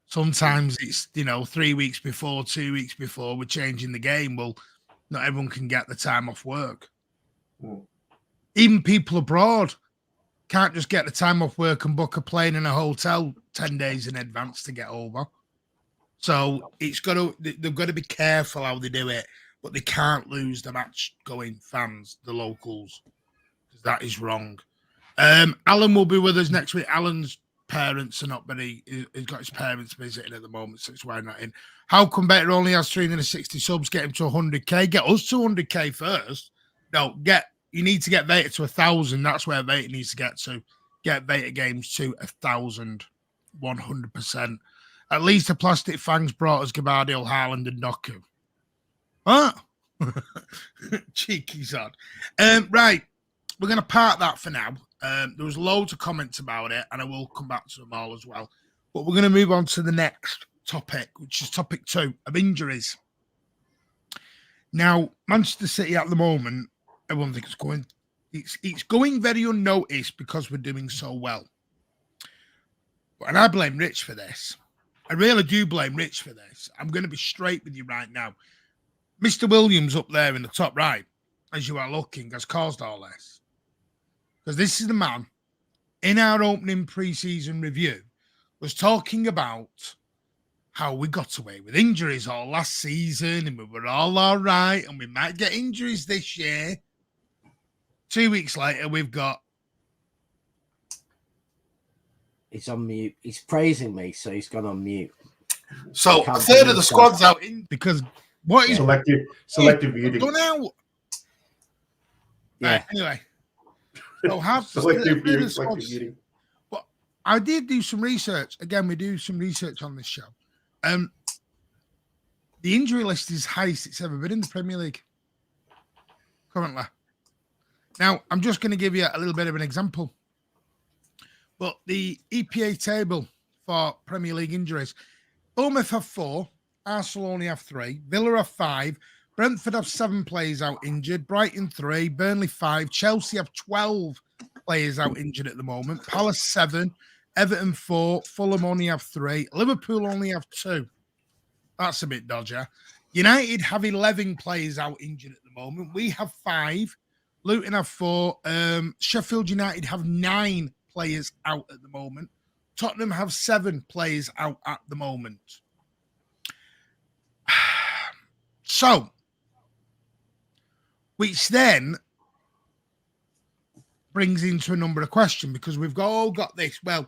Sometimes it's, 3 weeks before, 2 weeks before, we're changing the game. Well, not everyone can get the time off work. Even people abroad can't just get the time off work and book a plane and a hotel 10 days in advance to get over. So they've got to be careful how they do it, but they can't lose the match going fans, the locals, because that is wrong. Alan will be with us next week. Alan's parents are not very, he's got his parents visiting at the moment, so it's why not in. How come Better only has 360 subs? Get him to 100k. Get us to 100k first. No, you need to get Veta to 1,000. That's where Veta needs to get to. Get Veta games to 1,000, 100%. At least the Plastic Fangs brought us Gabardio, Haaland, and Doku. Huh? Cheeky son. Right. We're going to park that for now. There was loads of comments about it, and I will come back to them all as well. But we're going to move on to the next topic, which is topic 2 of injuries. Now, Manchester City at the moment, everyone thinks it's going very unnoticed because we're doing so well. And I blame Rich for this. I really do blame Rich for this. I'm going to be straight with you right now. Mr. Williams up there in the top right, as you are looking, has caused all this. Because this is the man, in our opening pre-season review, was talking about how we got away with injuries all last season and we were all right and we might get injuries this year. 2 weeks later, we've got... He's on mute. He's praising me, so he's gone on mute. So a third of the squad's out in because what is selective muting. Done out. Yeah. Right, anyway, so have selective muting. But I did do some research. Again, we do some research on this show. The injury list is highest it's ever been in the Premier League currently. Now, I'm just going to give you a little bit of an example. But the EPA table for Premier League injuries, Bournemouth have 4, Arsenal only have 3, Villa have 5, Brentford have 7 players out injured, Brighton 3, Burnley 5, Chelsea have 12 players out injured at the moment, Palace 7, Everton 4, Fulham only have 3, Liverpool only have 2. That's a bit dodgy. United have 11 players out injured at the moment. We have 5. Luton have 4. Sheffield United have 9 players out at the moment. Tottenham have 7 players out at the moment. So, which then brings into a number of questions, because we've all got this. Well,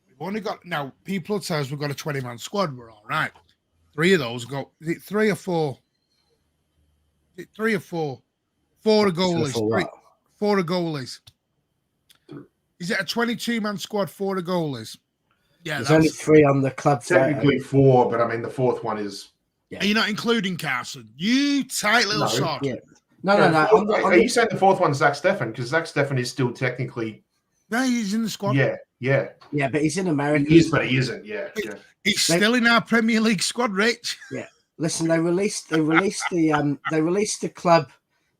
we've only got, now people tell us we've got a 20-man squad. We're all right. 3 of those go, is it 3 or 4? Is it 3 or 4? 4 are goalies. 4 are goalies. Is it a 22-man squad, 4 are goalies? Yeah, there's only 3 on the club. Technically 4, but I mean the 4th one is. Yeah. Are you not including Carson? You tight little sod. Yeah. No. Are you saying the 4th one's Zach Steffen? Because Zach Steffen is still technically. No, he's in the squad. Yeah, but he's in America. He is, but he isn't. Yeah. He's still in our Premier League squad, Rich. Yeah. Listen, they released the club,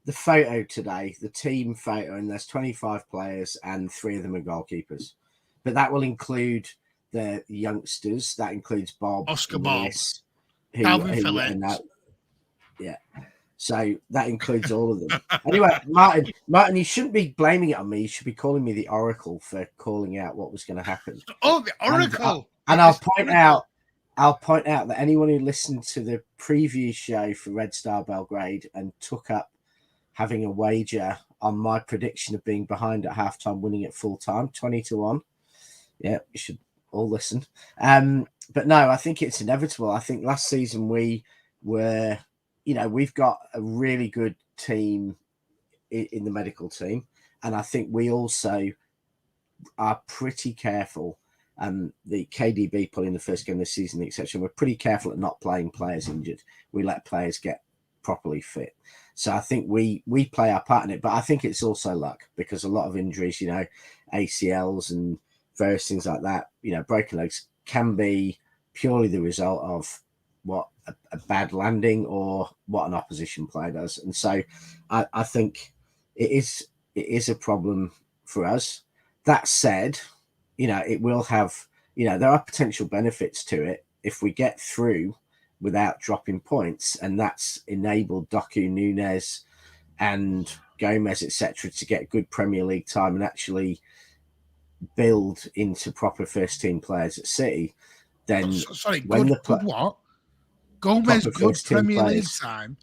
the photo today, the team photo, and there's 25 players and 3 of them are goalkeepers. But that will include the youngsters. That includes Bob, Oscar Lewis, Calvin Phillips. Yeah. So that includes all of them. Anyway, Martin, you shouldn't be blaming it on me. You should be calling me the Oracle for calling out what was going to happen. Oh, the Oracle! And I'll point out that anyone who listened to the preview show for Red Star Belgrade and took up having a wager on my prediction of being behind at halftime, winning at full time, 20-1. Yeah, you should all listen. But no, I think it's inevitable. I think last season we were, we've got a really good team in the medical team. And I think we also are pretty careful. The KDB pulling the first game of the season, etc. We're pretty careful at not playing players injured. We let players get properly fit. So I think we play our part in it. But I think it's also luck, because a lot of injuries, ACLs and various things like that, broken legs can be purely the result of what a bad landing or what an opposition player does. And so I think it is a problem for us. That said, it will have, there are potential benefits to it if we get through without dropping points, and that's enabled Doku, Nunes and Gomez, etc., to get good Premier League time and actually build into proper first team players at City. Then what? Gomez good Premier League time.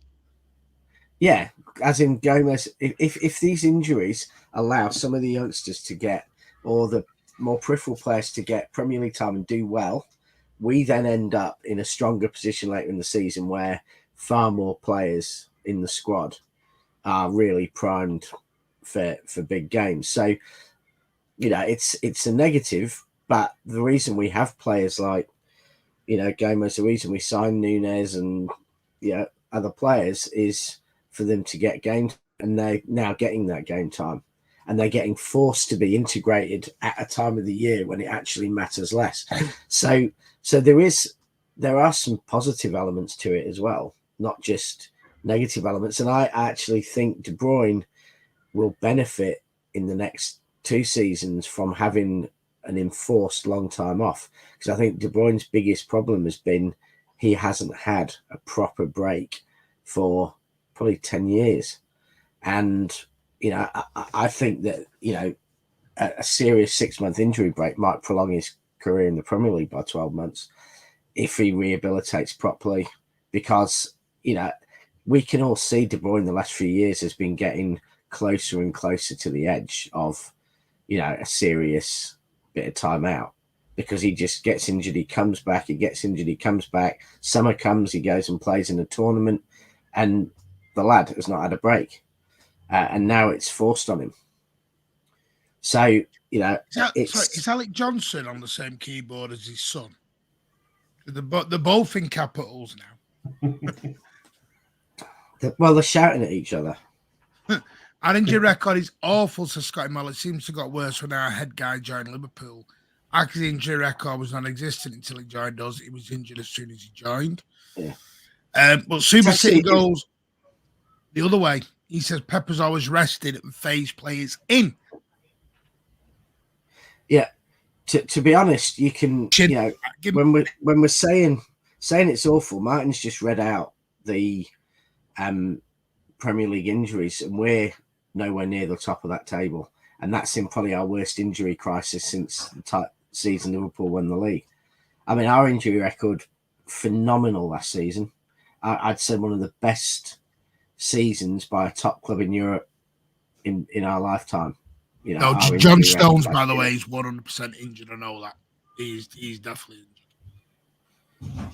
Yeah, as in Gomez, if these injuries allow some of the youngsters to get, or the more peripheral players to get Premier League time and do well, we then end up in a stronger position later in the season where far more players in the squad are really primed for big games. So, it's a negative, but the reason we have players like, Gomez, the reason we signed Nunes and, other players is for them to get game, and they're now getting that game time. And they're getting forced to be integrated at a time of the year when it actually matters less. So there are some positive elements to it as well, not just negative elements. And I actually think De Bruyne will benefit in the next 2 seasons from having an enforced long time off, because I think De Bruyne's biggest problem has been he hasn't had a proper break for probably 10 years. And I think that, a serious 6-month injury break might prolong his career in the Premier League by 12 months if he rehabilitates properly, because, we can all see De Bruyne the last few years has been getting closer and closer to the edge of, a serious bit of time out, because he just gets injured, he comes back, he gets injured, he comes back. Summer comes, he goes and plays in a tournament, and the lad has not had a break. And now it's forced on him. So, is Alec Johnson on the same keyboard as his son? They're both in capitals now. They're shouting at each other. Our injury record is awful, says Scotty Moll. It seems to have got worse when our head guy joined Liverpool. Aki's injury record was non-existent until he joined us. He was injured as soon as he joined. Yeah. But Super City goes the other way. He says Pepper's always rested and phased players in. Yeah. To be honest, you can, when we're saying it's awful, Martin's just read out the Premier League injuries, and we're nowhere near the top of that table, and that's in probably our worst injury crisis since the season Liverpool won the league. I mean, our injury record, phenomenal last season. I'd say one of the best seasons by a top club in Europe in our lifetime. John Stones, by the way, is 100% injured. I know that he's definitely injured.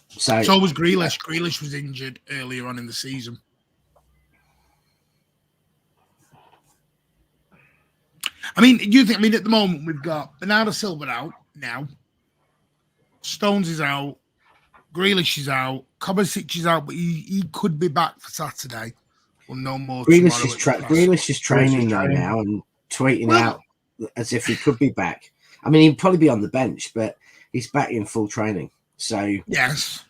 So was Grealish. Grealish was injured earlier on in the season. I mean, at the moment we've got Bernardo Silva out now. Stones is out. Grealish is out. Kovacic is out, but he could be back for Saturday. We'll know more tomorrow. Grealish is training now and tweeting out as if he could be back. I mean, he'd probably be on the bench, but he's back in full training. So yes.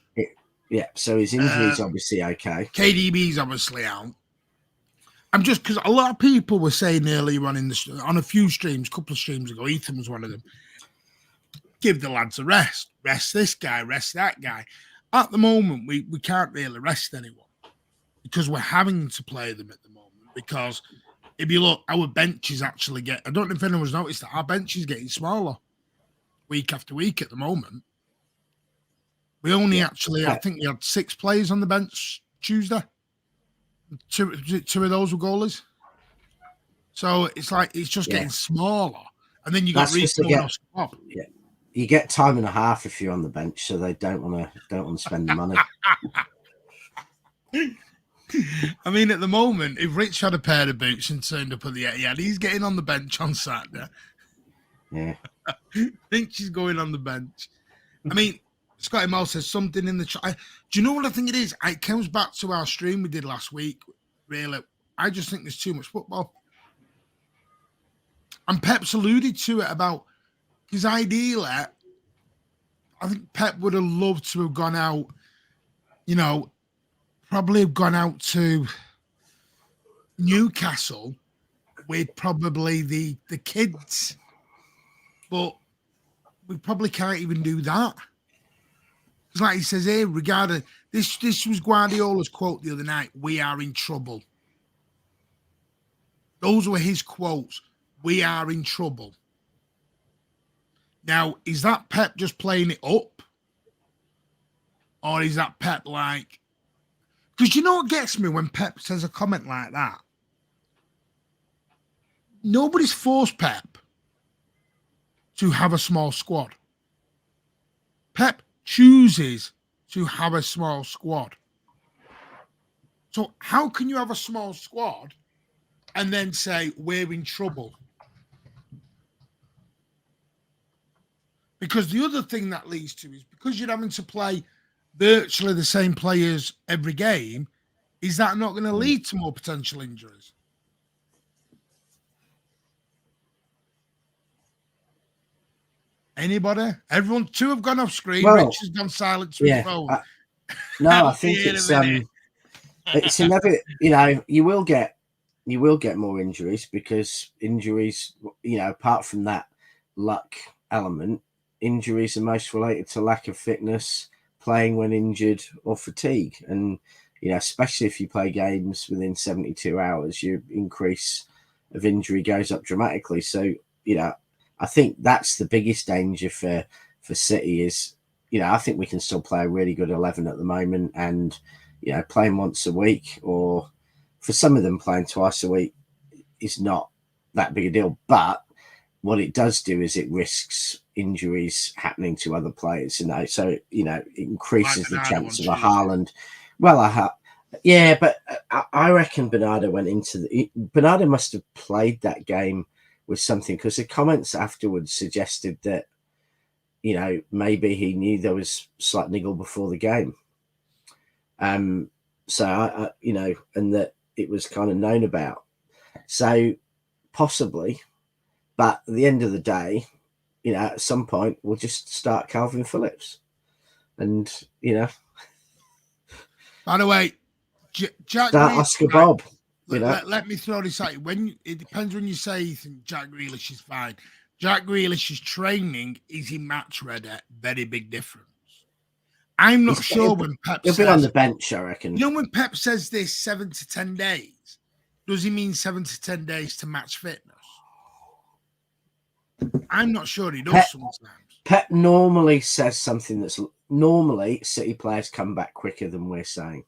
So his injury is obviously okay. KDB's obviously out. I'm just because a lot of people were saying earlier on on a few streams, a couple of streams ago, Ethan was one of them. Give the lads a rest. Rest this guy, rest that guy. At the moment, we can't really rest anyone because we're having to play them at the moment. Because if you look, our bench is actually I don't know if anyone's noticed that our bench is getting smaller week after week at the moment. We only I think we had 6 players on the bench Tuesday. Two of those were goalies. So it's like it's just getting smaller. And then you got you get time and a half if you're on the bench, so they don't want to spend the money. I mean, at the moment, if Rich had a pair of boots and turned up at the Etihad, he's getting on the bench on Saturday. Yeah. I think she's going on the bench. I mean, Scotty Moll says something in the chat. Do you know what I think it is? It comes back to our stream we did last week. Really, I just think there's too much football. And Pep's alluded to it about his ideally. I think Pep would have loved to have gone out, probably have gone out to Newcastle with probably the kids. But we probably can't even do that. Because like he says here, regarding this was Guardiola's quote the other night, "We are in trouble." Those were his quotes. We are in trouble. Now, is that Pep just playing it up? Or is that Pep like... Because you know what gets me when Pep says a comment like that? Nobody's forced Pep to have a small squad. Pep chooses to have a small squad. So how can you have a small squad and then say we're in trouble? Because the other thing that leads to is because you're having to play virtually the same players every game, is that not going to lead to more potential injuries? Anybody? Everyone, 2 have gone off screen. Well, Rich has gone silent to his phone. I think it's another. You will get more injuries because injuries. Apart from that luck element, injuries are most related to lack of fitness, playing when injured, or fatigue. And especially if you play games within 72 hours, your increase of injury goes up dramatically. So I think that's the biggest danger for City is, I think we can still play a really good 11 at the moment, and, playing once a week, or for some of them playing twice a week is not that big a deal. But what it does do is it risks injuries happening to other players, so, it increases the chance of a Haaland. Well, but I reckon Bernardo Bernardo must have played that game with something, because the comments afterwards suggested that, maybe he knew there was slight niggle before the game. So and that it was kind of known about. So possibly, but at the end of the day, you know, at some point we'll just start Calvin Phillips, and you know, by the way, Jack start Grealish, Oscar Bob. You know, let me throw this at you. It depends when you say you think Jack Grealish is fine. Jack Grealish's training is he match ready? Very big difference. I'm not sure when Pep he'll says be on the bench, I reckon. You know, when Pep says this 7 to 10 days, does he mean 7 to 10 days to match fitness? I'm not sure he does sometimes. Pep normally says something that's normally City players come back quicker than we're saying.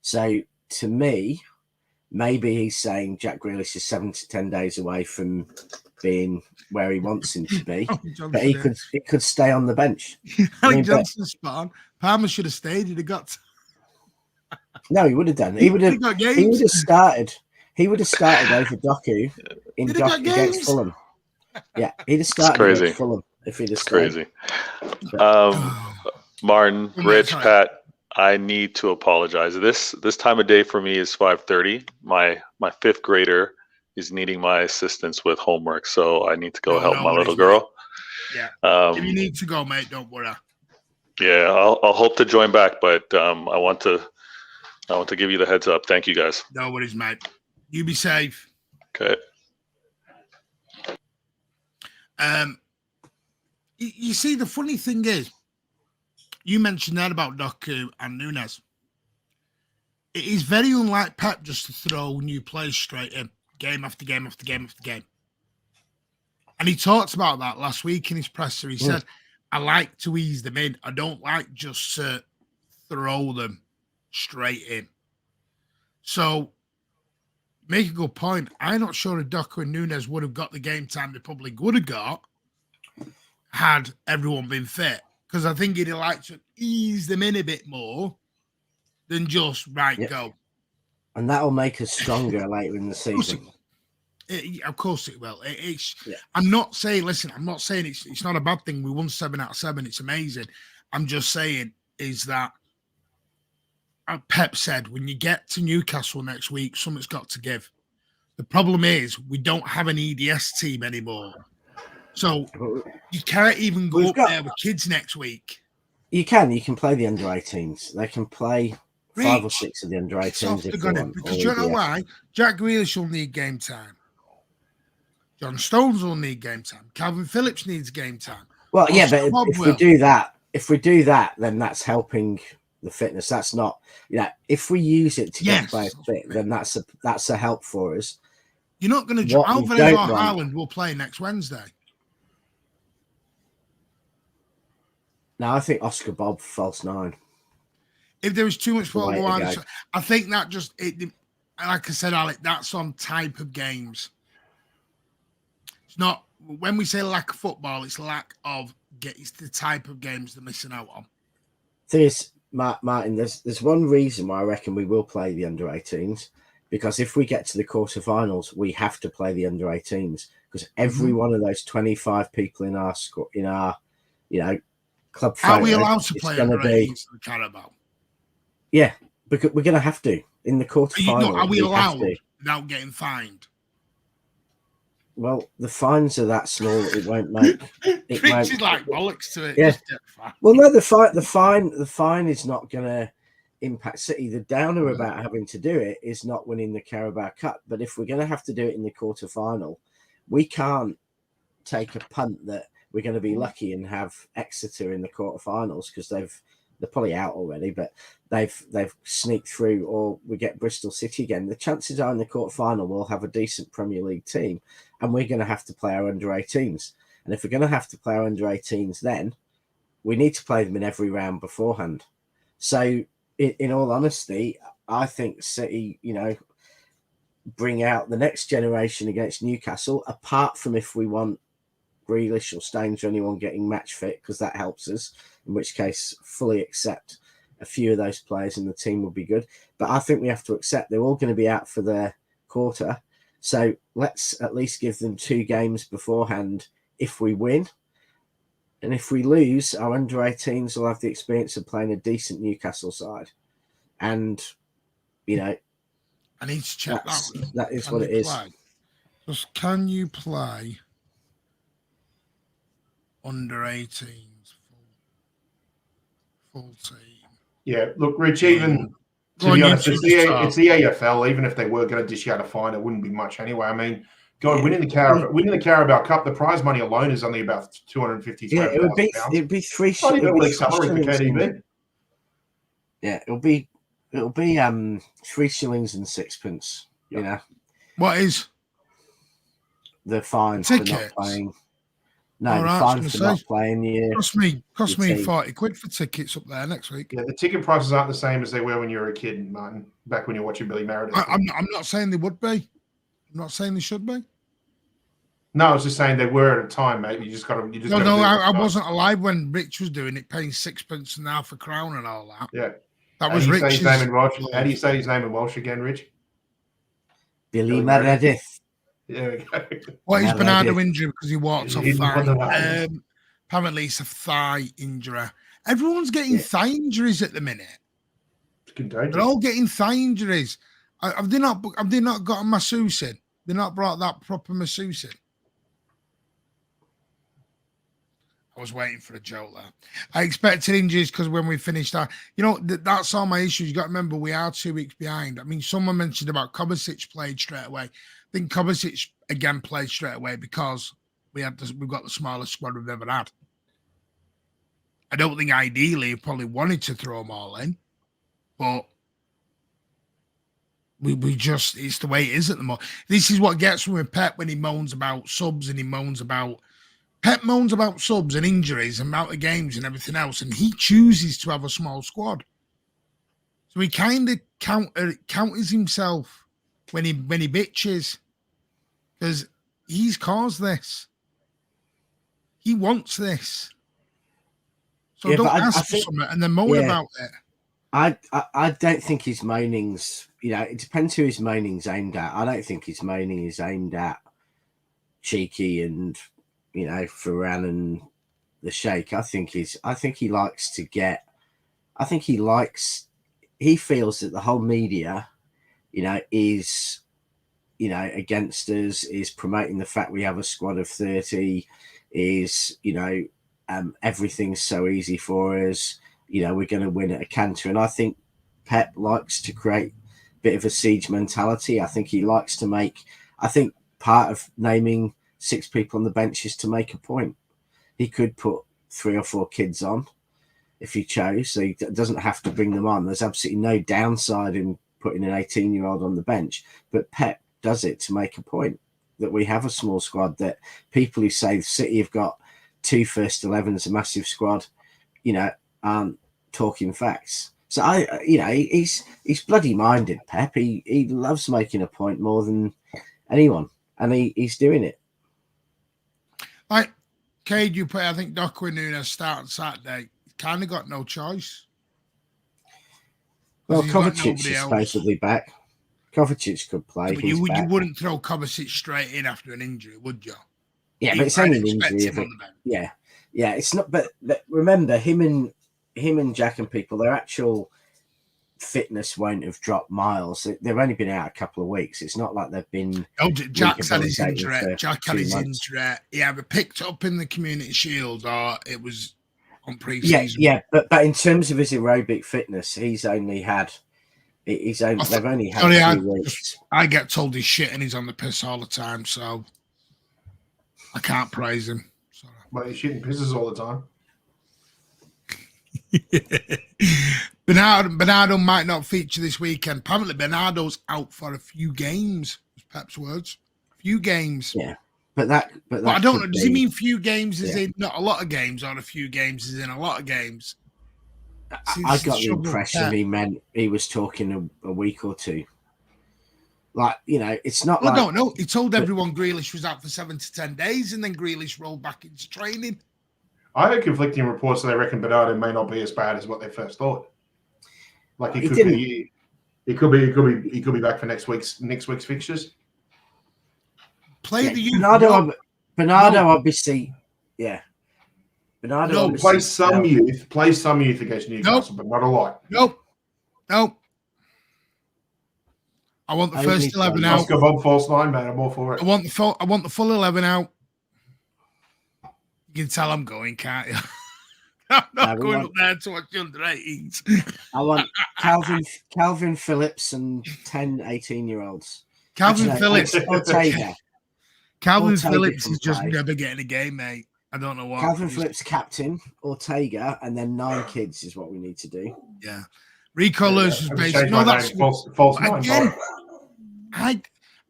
So to me, maybe he's saying Jack Grealish is 7 to 10 days away from being where he wants him to be, but he could stay on the bench. Johnson's spot on. Palmer should have stayed. He'd have got. No, he would have done. He would have started. He would have started over Doku against Fulham. Yeah, he'd have started against Fulham if he'd have stayed. Crazy. Martin, Rich, Pat, I need to apologize. This time of day for me is 5:30. My fifth grader is needing my assistance with homework, so I need to go help my little girl. Yeah. If you need to go, mate, don't worry. Yeah, I'll hope to join back, but I want to give you the heads up. Thank you, guys. No worries, mate. You be safe. Okay. You see, the funny thing is, you mentioned that about Doku and Nunes. It is very unlike Pep just to throw new players straight in, game after game after game after game. And he talked about that last week in his presser. He said, I like to ease them in. I don't like just to throw them straight in. So, make a good point. I'm not sure if Doku and Nunes would have got the game time they probably would have got had everyone been fit. Because I think he'd have liked to ease them in a bit more than just, go. And that'll make us stronger later in the season. Of course it will. I'm not saying, it's not a bad thing. We won 7 out of 7. It's amazing. I'm just saying is that Pep said, when you get to Newcastle next week, something's got to give. The problem is we don't have an EDS team anymore. So you can't even go up there with kids next week. You can play the under-18s. They can play 5 or 6 of the under-18s if they want. Because you know why? Jack Grealish will need game time. John Stones will need game time. Calvin Phillips needs game time. Well, yeah, but if we do that, then that's helping the fitness. That's not, if we use it to get players fit, then that's a help for us. You're not going to. Alvarez or Haaland will play next Wednesday. Now I think Oscar Bob false 9. If there was too much football, I think that just like I said, Alec, that's on type of games. It's not when we say lack of football, it's it's the type of games they're missing out on. Martin, there's one reason why I reckon we will play the under-18s, because if we get to the quarterfinals, we have to play the under-18s, because every one of those 25 people in our club photo, are we allowed to play under-18s in the Carabao? Yeah, because we're going to have to in the quarterfinals. Are we allowed without getting fined? Well, the fines are that small that it won't make. It won't like bollocks to it. Yeah. Well, no, the fine is not going to impact City. The downer about having to do it is not winning the Carabao Cup. But if we're going to have to do it in the quarterfinal, we can't take a punt that we're going to be lucky and have Exeter in the quarterfinals, because they're probably out already, but they've sneaked through, or we get Bristol City again. The chances are in the quarterfinal we'll have a decent Premier League team, and we're going to have to play our under-18s. And if we're going to have to play our under-18s, then we need to play them in every round beforehand. So, in all honesty, I think City, bring out the next generation against Newcastle, apart from if we want Grealish or Staines or anyone getting match fit, because that helps us, in which case fully accept a few of those players and the team will be good. But I think we have to accept they're all going to be out for their quarter. So let's at least give them 2 games beforehand if we win. And if we lose, our under-18s will have the experience of playing a decent Newcastle side. And, I need to check That is Can what you it is. play? Just can you play under 18s full team? Yeah, look, Rich, even Go to be on honest, YouTube, it's the AFL. Even if they were going to dish out a fine, it wouldn't be much anyway. I mean, God, winning the Carabao Cup, the prize money alone is only about 250. Yeah, £300,000. it'd be three. Not even It'd be week's salary for KDB. Yeah, it'll be 3 shillings and 6 pence. Yeah. You know, What is the fine for not tickets? playing. No, All the right, fine for not playing. Yeah, cost me team. 40 quid for tickets up there next week. Yeah, the ticket prices aren't the same as they were when you were a kid, Martin. Back when you were watching Billy Meredith. I'm not saying they would be. I'm not saying they should be. No, I was just saying they were at a time, mate. You just got to. No, I wasn't alive when Rich was doing it, paying 6 pence and half a crown and all that. Yeah, that was Rich's. How do you say his name in Welsh again, Rich? Billy Meredith. There we go. What is Bernardo injury because he walked off thigh? The Apparently, it's a thigh injury. Everyone's getting thigh injuries at the minute. It's contagious. They're all getting thigh injuries. Have they not got a masseuse in? They've not brought that proper masseuse in. I was waiting for a joke there. I expected injuries because when we finished that, that's all my issues. You got to remember we are 2 weeks behind. I mean, someone mentioned about Kovacic played straight away. I think Kovacic again played straight away because we've got the smallest squad we've ever had. I don't think ideally he probably wanted to throw them all in, but we just, it's the way it is at the moment. This is what gets me with Pep when he moans about subs and Pep moans about subs and injuries and amount of games and everything else, and he chooses to have a small squad. So he kind of counters himself when he bitches because he's caused this. He wants this. So don't ask for something and then moan about it. I don't think his moaning's, it depends who his moaning's aimed at. I don't think his moaning is aimed at Cheeky and Ferran and the Sheikh. I think he likes to get. He feels that the whole media, is, against us, is promoting the fact we have a squad of 30, is, everything's so easy for us. We're going to win at a canter. And I think Pep likes to create a bit of a siege mentality. I think he likes to I think part of naming 6 people on the bench is to make a point. He could put 3 or 4 kids on if he chose, so he doesn't have to bring them on. There's absolutely no downside in putting an 18-year-old on the bench, but Pep does it to make a point that we have a small squad, that people who say City have got 2 first 11s, a massive squad, aren't talking facts. So he's bloody minded, Pep. He loves making a point more than anyone, and he's doing it. Like Cade, you put, I think Darwin Núñez starting Saturday. Kind of got no choice. Well, Kovacic is supposedly back. Kovacic could play. Yeah, you wouldn't throw Kovacic straight in after an injury, would you? Yeah, but it's only an injury. Yeah, it's not. But remember, him and Jack and people, their actual fitness won't have dropped miles. They've only been out a couple of weeks. It's not like they've been. Oh, Jack's had his injury. Jack had his injury. He either picked up in the Community Shield or it was on pre-season. Yeah, but in terms of his aerobic fitness, they've only had. Sorry, 2 weeks. I get told he's shit and he's on the piss all the time, so I can't praise him. Sorry. Well, he's shitting pisses all the time. Bernardo might not feature this weekend. Apparently, Bernardo's out for a few games. Pep's words, a few games. Yeah, but I don't know. Does he mean few games? Is in not a lot of games, or a few games is in a lot of games? I got the impression he meant he was talking a week or 2. Like, it's not. Well, no. He told everyone Grealish was out for 7 to 10 days, and then Grealish rolled back into training. I heard conflicting reports that they reckon Bernardo may not be as bad as what they first thought. Like he could be back for next week's fixtures. Play the youth. Bernardo obviously, yeah. Bernardo play some youth against Newcastle, but not a lot. Nope. I want the Only first 11 players. out. Oscar Bob false 9, man. I'm all for it. I want the full 11 out. You can tell I'm going, can't you? I'm not going up there to watch the under 18s. I want Calvin Phillips and 10, 18-year-olds. Calvin Phillips. Ortega. Calvin Ortega Phillips can is just play. never getting a game, mate. I don't know what. Calvin Phillips captain, Ortega, and then 9 kids is what we need to do. Yeah. Rico Lewis was I've changed basically. my No, name that's to false 9. again.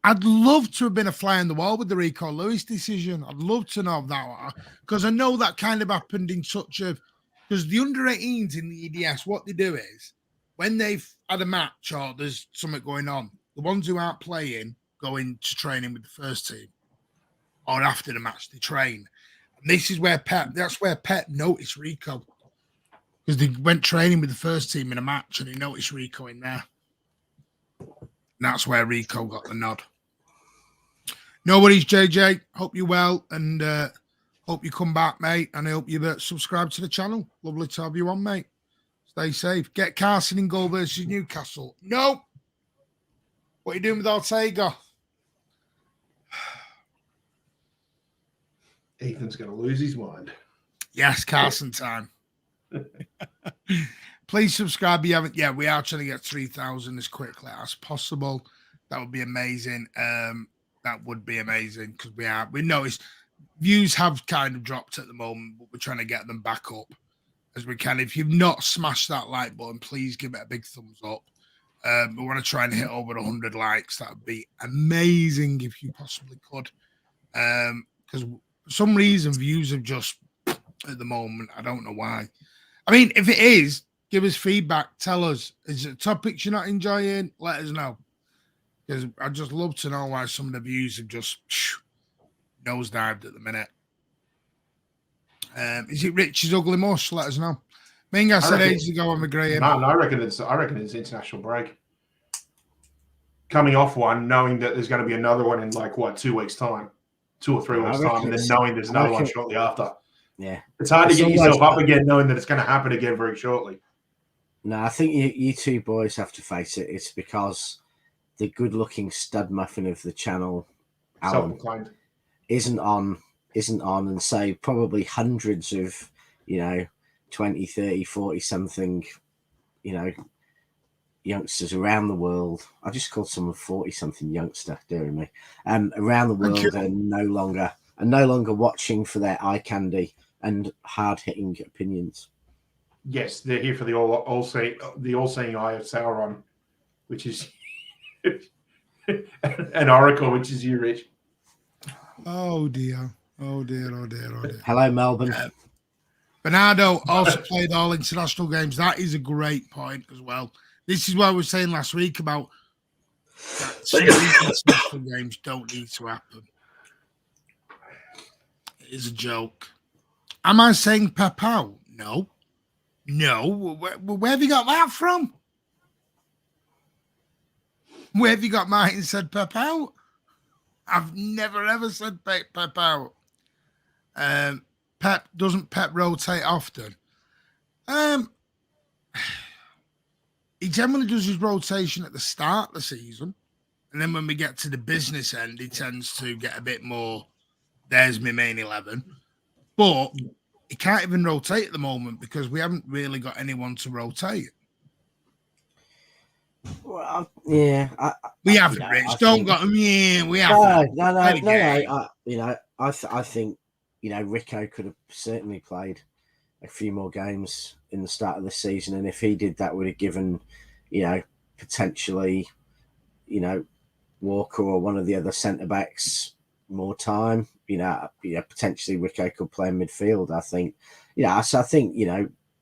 I'd love to have been a fly on the wall with the Rico Lewis decision. I'd love to know that because I know that kind of happened in such a because the under 18s in the EDS, what they do is when they've had a match or there's something going on, the ones who aren't playing go into training with the first team, or after the match they train. And this is where that's where Pep noticed Rico because they went training with the first team in a match and he noticed Rico in there. And that's where Rico got the nod. No worries, JJ. Hope you're well and hope you come back, mate. And I hope you subscribe to the channel. Lovely to have you on, mate. Stay safe. Get Carson in goal versus Newcastle. No. What are you doing with Ortega? Ethan's going to lose his mind. Yes, Carson time. Please subscribe if you haven't. Yeah, we are trying to get 3,000 as quickly as possible. That would be amazing. That would be amazing because we noticed views have kind of dropped at the moment, but we're trying to get them back up as we can. If you've not smashed that like button, please give it a big thumbs up. We want to try and hit over 100 likes. That would be amazing if you possibly could. Because for some reason, views have just at the moment. I don't know why. I mean, if it is, give us feedback. Tell us. Is it topics you're not enjoying? Let us know. Because I'd just love to know why some of the views have just nosedived at the minute. Is it Rich's ugly mush? Let us know. Minga said ages ago I'm agreeing. No, I reckon it's international break. Coming off one, knowing that there's going to be another one in 2 weeks' time, 2 or 3 weeks' time, and then knowing there's another one shortly after. Yeah, it's hard to get yourself up again, knowing that it's going to happen again very shortly. No, I think you two boys have to face it. It's because the good-looking stud muffin of the channel, Alan, isn't on, and so probably hundreds of 20, 30, 40 something, youngsters around the world. I just called someone 40 something youngster, dearie me. Around the world are no longer watching for their eye candy and hard hitting opinions. Yes, they're here for the all-seeing eye of Sauron, which is an oracle, which is you, Rich. Oh dear. Oh dear. Oh dear. Oh dear. Hello, Melbourne. Bernardo also played all international games. That is a great point as well. This is what I was saying last week about that some international games don't need to happen. It is a joke. Am I saying Pep out? No. Where have you got that from? Where have you got Martin said Pep out? I've never ever said Pep out. Doesn't Pep rotate often? He generally does his rotation at the start of the season. And then when we get to the business end, he tends to get a bit more, there's my main 11. But he can't even rotate at the moment because we haven't really got anyone to rotate. Well, yeah. We haven't, Rich. Don't got him. Yeah, we haven't. No. I think, Rico could have certainly played a few more games in the start of the season. And if he did, that would have given, potentially, Walker or one of the other centre-backs more time. Potentially Rico could play in midfield, I think. So I think,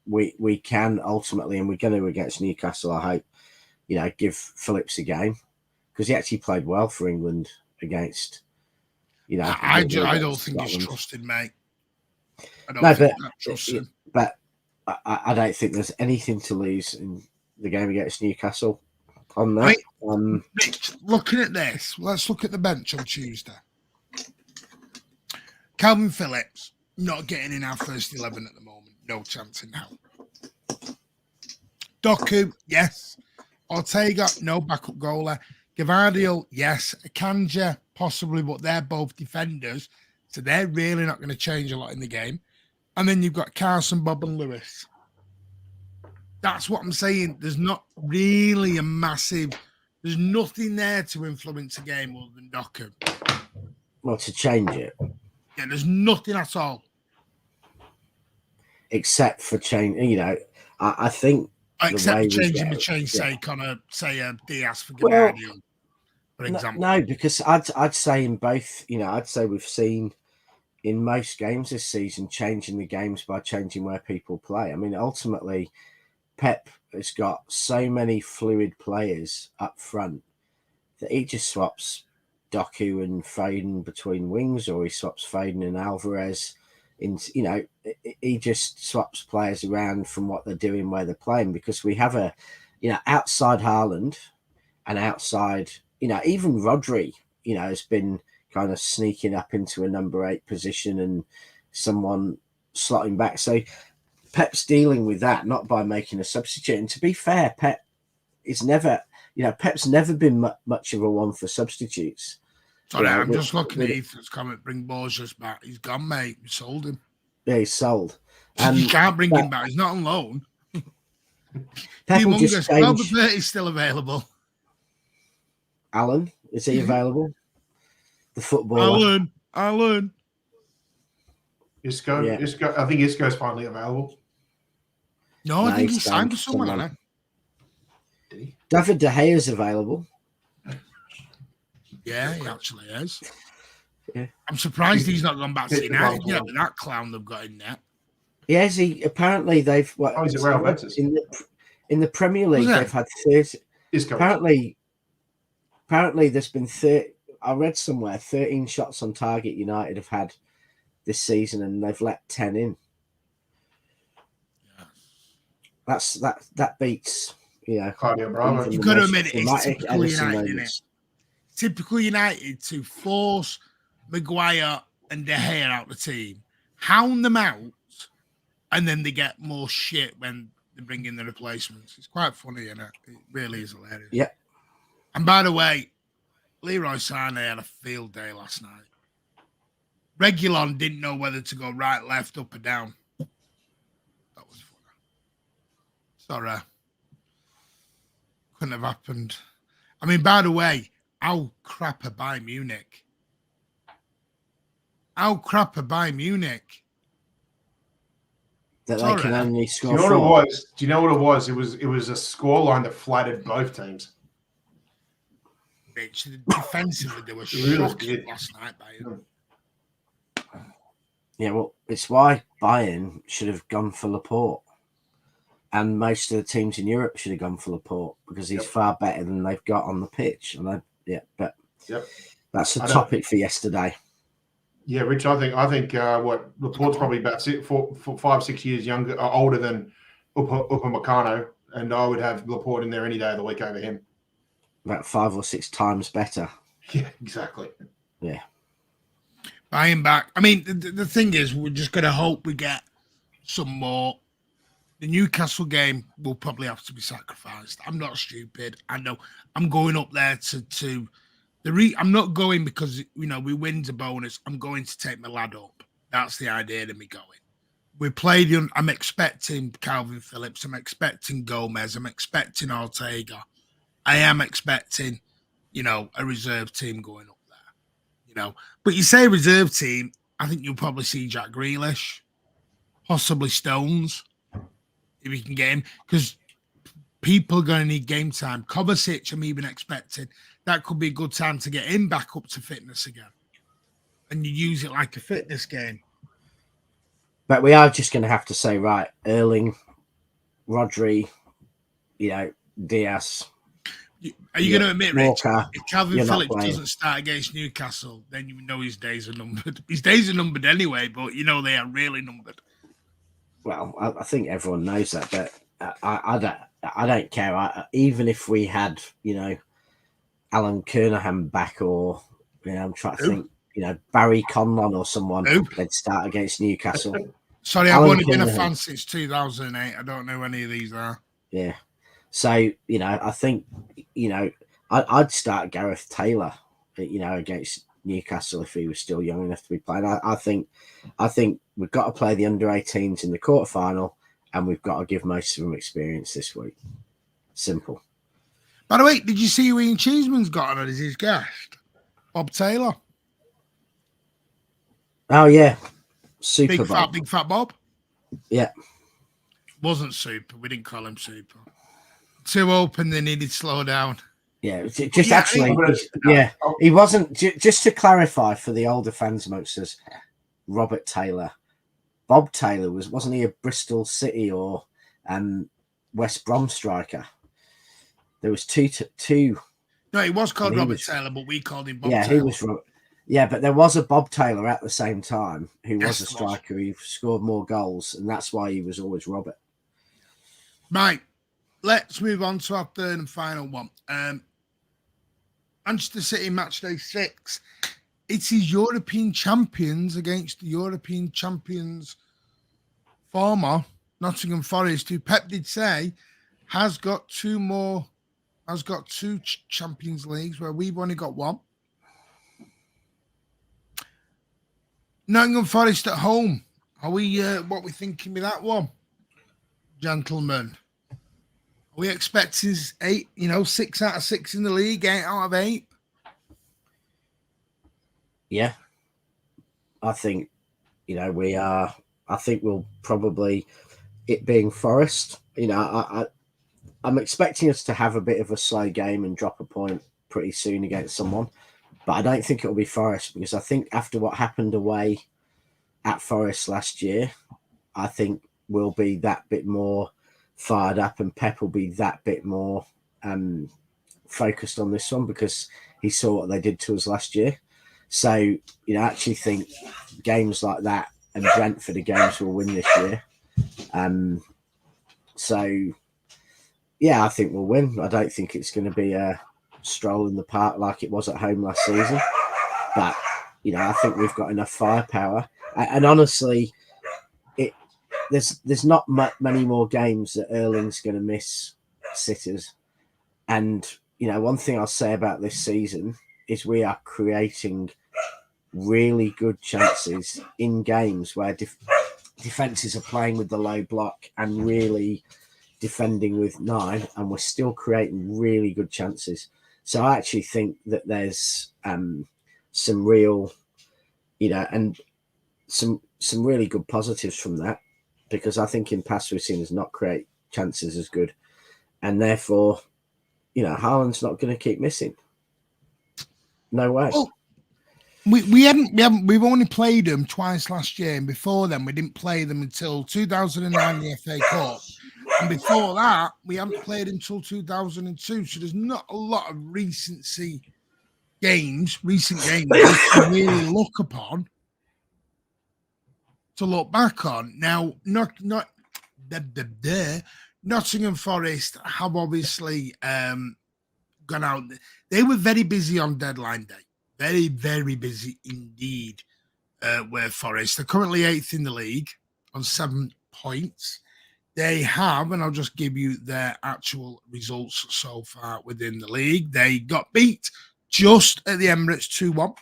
we can ultimately, and we're going to against Newcastle, I hope, give Phillips a game because he actually played well for England against, I don't think he's trusted, mate. But I don't think there's anything to lose in the game against Newcastle on that. Rich, looking at this, let's look at the bench on Tuesday. Calvin Phillips, not getting in our first 11 at the moment. No chance in hell. Doku, yes. Ortega, no backup goalie. Gavardiol, yes. Kanja, possibly, but they're both defenders. So they're really not going to change a lot in the game. And then you've got Carson, Bob, and Lewis. That's what I'm saying. There's not really a massive... There's nothing there to influence the game other than Doku. Well, to change it. Yeah, there's nothing at all. Except for change, I think... Except changing the change, say Diaz for Gavardiol, for example. No, because I'd say in both, I'd say we've seen in most games this season changing the games by changing where people play. I mean, ultimately, Pep has got so many fluid players up front that he just swaps Doku and Foden between wings, or he swaps Foden and Alvarez. He just swaps players around from what they're doing, where they're playing, because we have outside Haaland and outside, even Rodri, has been kind of sneaking up into a number 8 position and someone slotting back. So Pep's dealing with that, not by making a substitute. And to be fair, Pep is never, Pep's never been much of a one for substitutes. Sorry, I'm just looking at Ethan's comment. Bring Borges back. He's gone, mate. We sold him. Yeah, he's sold. You can't bring him back. He's not on loan. Humongous. 12-30 still available. Alan, is he available? The footballer. Alan. Isco. Yeah. Isco. I think Isco's finally available. No, I think he signed for someone. Did he? David De Gea's available. Yeah, he actually is. Yeah. I'm surprised he's not gone back to United. Yeah, with that clown they've got in there. Yeah, apparently they've in the Premier League they've had 30. Apparently there's been 30. I read somewhere 13 shots on target United have had this season, and they've let 10 in. Yeah. That beats Claudio Bravo. You've got to admit it's typical United, isn't it? Typical United to force Maguire and De Gea out the team, hound them out, and then they get more shit when they bring in the replacements. It's quite funny, isn't it? It really is hilarious. Yeah. And by the way, Leroy Sané had a field day last night. Reguilon didn't know whether to go right, left, up, or down. That was funny. Sorry. Couldn't have happened. I mean, by the way, how crap are Bayern Munich? How crap are Bayern Munich? That they can only score. Do you know what it was? Do you know what it was? It was a scoreline that flattered both teams. Defensively, they were shocking last night, Bayern. Yeah, well, it's why Bayern should have gone for Laporte. And most of the teams in Europe should have gone for Laporte, because he's far better than they've got on the pitch. And that's a topic for yesterday. Yeah, Rich, I think Laporte's probably about 5-6 years older than Upamecano, and I would have Laporte in there any day of the week over him. About 5 or 6 times better. Yeah, exactly. Yeah. Buying back. I mean, the thing is, we're just going to hope we get some more. The Newcastle game will probably have to be sacrificed. I'm not stupid. I know I'm going up there I'm not going because, we win the bonus. I'm going to take my lad up. That's the idea of me going. We played, I'm expecting Calvin Phillips. I'm expecting Gomez. I'm expecting Ortega. I am expecting, a reserve team going up there, But you say reserve team, I think you'll probably see Jack Grealish, possibly Stones, if you can get him, because people are going to need game time. Kovacic, I'm even expecting. That could be a good time to get him back up to fitness again. And you use it like a fitness game. But we are just going to have to say, right, Erling, Rodri, Diaz. Are you going to admit, Rich, Walker, if Calvin Phillips doesn't start against Newcastle, then you know his days are numbered. His days are numbered anyway, but they are really numbered. Well, I think everyone knows that, but I don't care. Even if we had, Alan Kernahan back, or I'm trying to think, Barry Conlon or someone, they'd start against Newcastle. Sorry, I've only been a fan since 2008. I don't know who any of these are. Yeah. So, I think, I'd start Gareth Taylor, against Newcastle if he was still young enough to be playing. I think we've got to play the under-18s in the quarterfinal, and we've got to give most of them experience this week. Simple. By the way, did you see who Ian Cheeseman's got on as his guest? Bob Taylor. Oh yeah, super Big fat Bob. Yeah, wasn't super. We didn't call him super. Too open. They needed to slow down. Yeah, he wasn't. Just to clarify for the older fans amongst us, Robert Taylor, Bob Taylor wasn't he a Bristol City or West Brom striker? There was two. No, he was called Robert Taylor, but we called him Bob Taylor. He was. Yeah, but there was a Bob Taylor at the same time who was a striker. He scored more goals, and that's why he was always Robert. Right, let's move on to our third and final one. Manchester City match day 6. It is European champions against the European champions former Nottingham Forest, who Pep did say has got two Champions Leagues where we've only got one. Nottingham Forest at home. Are we what we thinking with that one, gentlemen? Are we expecting 8? 6 out of 6 in the league, 8 out of 8. Yeah, I think we are. I think we'll probably, it being Forest. I'm expecting us to have a bit of a slow game and drop a point pretty soon against someone. But I don't think it'll be Forest, because I think after what happened away at Forest last year, I think we'll be that bit more fired up, and Pep will be that bit more focused on this one because he saw what they did to us last year. So, I actually think games like that and Brentford are games we'll win this year. So, yeah, I think we'll win. I don't think it's going to be a stroll in the park like it was at home last season, but I think we've got enough firepower, and honestly there's not many more games that Erling's going to miss sitters. And one thing I'll say about this season is we are creating really good chances in games where defenses are playing with the low block and really defending with 9, and we're still creating really good chances. So I actually think that there's some real, and some really good positives from that, because I think in past we've seen us not create chances as good, and therefore, Haaland's not going to keep missing. No way. Well, we've only played them twice last year, and before then we didn't play them until 2009, the FA Cup. And before that, we haven't played until 2002. So there's not a lot of recent games we can really look upon to look back on. Now, Nottingham Forest have obviously gone out. They were very busy on deadline day. Very, very busy indeed. Where Forest, they're currently 8th in the league on 7 points. They have, and I'll just give you their actual results so far within the league. They got beat just at the Emirates 2-1.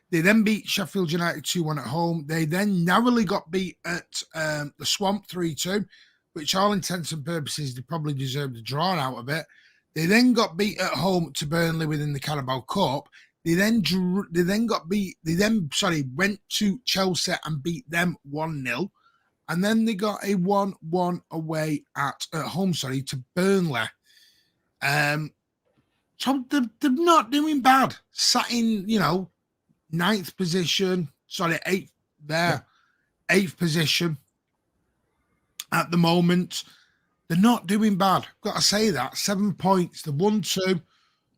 They then beat Sheffield United 2-1 at home. They then narrowly got beat at the Swamp 3-2, which all intents and purposes, they probably deserved a draw out of it. They then got beat at home to Burnley within the Carabao Cup. They then went to Chelsea and beat them 1-0. And then they got a 1-1 away at home, to Burnley. So they're not doing bad. Sat in, 9th position. 8th there. 8th position at the moment. They're not doing bad. Got to say that. 7 points. They've won 2,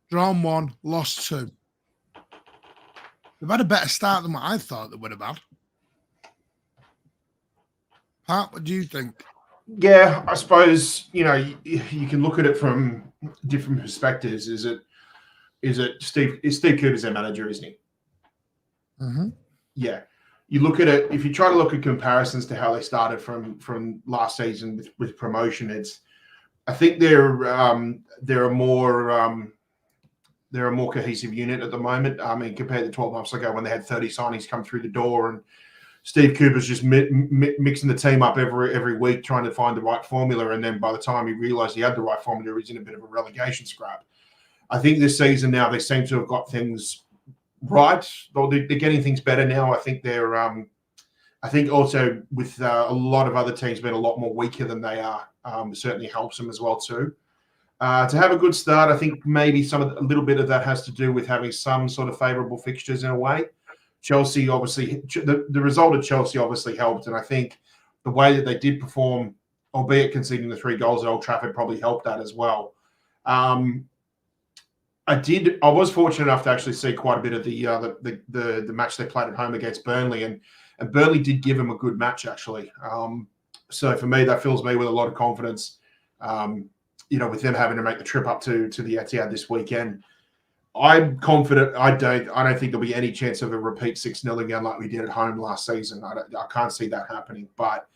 drawn 1, lost 2. They've had a better start than what I thought they would have had. Pat, what do you think? Yeah, I suppose you can look at it from different perspectives. Is it Steve Cooper's their manager, isn't he? Mm-hmm. Yeah. You look at it, if you try to look at comparisons to how they started from last season with promotion, I think they're a more they're a more cohesive unit at the moment. I mean, compared to 12 months ago when they had 30 signings come through the door, and Steve Cooper's just mixing the team up every week, trying to find the right formula. And then by the time he realised he had the right formula, he's in a bit of a relegation scrap. I think this season now they seem to have got things right. They're getting things better now. I think they're. I think also with a lot of other teams being a lot more weaker than they are, certainly helps them as well too. To have a good start, I think maybe a little bit of that has to do with having some sort of favourable fixtures in a way. Chelsea, obviously, the result of Chelsea obviously helped, and I think the way that they did perform, albeit conceding the 3 goals at Old Trafford, probably helped that as well. I was fortunate enough to actually see quite a bit of the match they played at home against Burnley, and Burnley did give them a good match actually. So for me, that fills me with a lot of confidence. With them having to make the trip up to the Etihad this weekend, I'm confident. I don't think there'll be any chance of a repeat 6-0 again like we did at home last season. I can't see that happening. But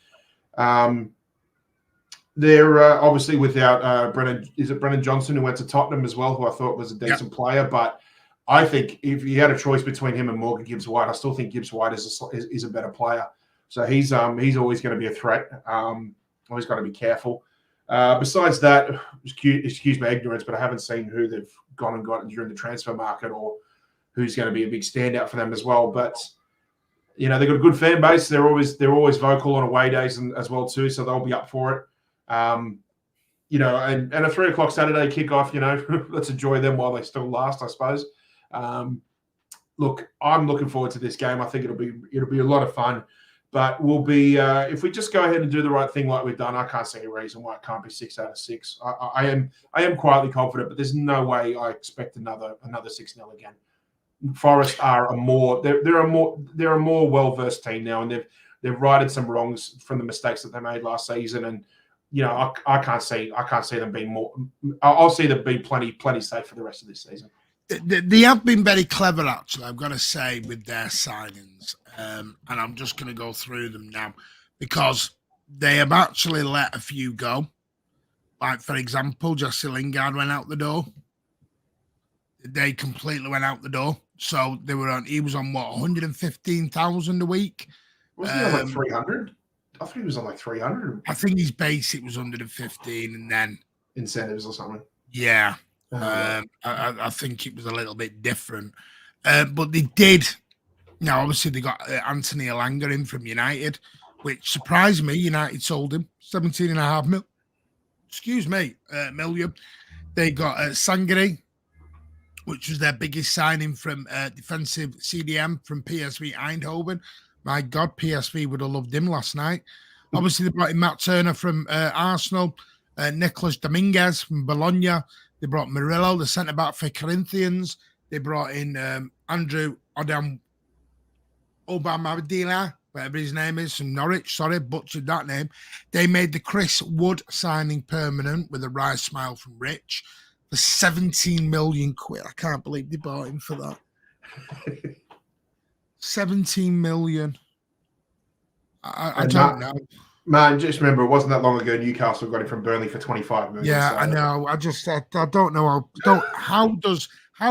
they're obviously without Brennan. Is it Brennan Johnson, who went to Tottenham as well, who I thought was a decent player. But I think if you had a choice between him and Morgan Gibbs-White, I still think Gibbs-White is a better player. So he's always going to be a threat. Always got to be careful. Besides that, excuse my ignorance, but I haven't seen who they've gone and got during the transfer market or who's going to be a big standout for them as well. But they've got a good fan base. They're always vocal on away days as well too, so they'll be up for it. And a 3 o'clock Saturday kickoff. Let's enjoy them while they still last, I suppose. Look, I'm looking forward to this game. I think it'll be a lot of fun. But we'll be if we just go ahead and do the right thing like we've done, I can't see any reason why it can't be 6 out of 6. I am quietly confident, but there's no way I expect another 6-0 again. Forest are a more well-versed team now, and they've righted some wrongs from the mistakes that they made last season. And I can't see them being more. I'll see them being plenty safe for the rest of this season. They have been very clever, actually, I've got to say, with their signings. And I'm just going to go through them now because they have actually let a few go. Like, for example, Jesse Lingard went out the door. They completely went out the door. So he was on what, 115,000 a week? Wasn't he on like 300? I think he was on like 300. I think his basic was 115 and then incentives or something. Yeah. I think it was a little bit different. But they did. Now, obviously, they got Anthony Elanga in from United, which surprised me. United sold him 17.5 million. They got Sangare, which was their biggest signing from defensive CDM from PSV Eindhoven. My God, PSV would have loved him last night. Obviously, they brought in Matt Turner from Arsenal, Nicolas Dominguez from Bologna. They brought Murillo, the centre-back for Corinthians. They brought in Andrew Obamadila, whatever his name is, from Norwich. Sorry, butchered that name. They made the Chris Wood signing permanent with a wry smile from Rich for 17 million quid. I can't believe they bought him for that. 17 million. I don't know. Man, just remember, it wasn't that long ago Newcastle got it from Burnley for 25 million. Yeah, so. I know. I don't know. How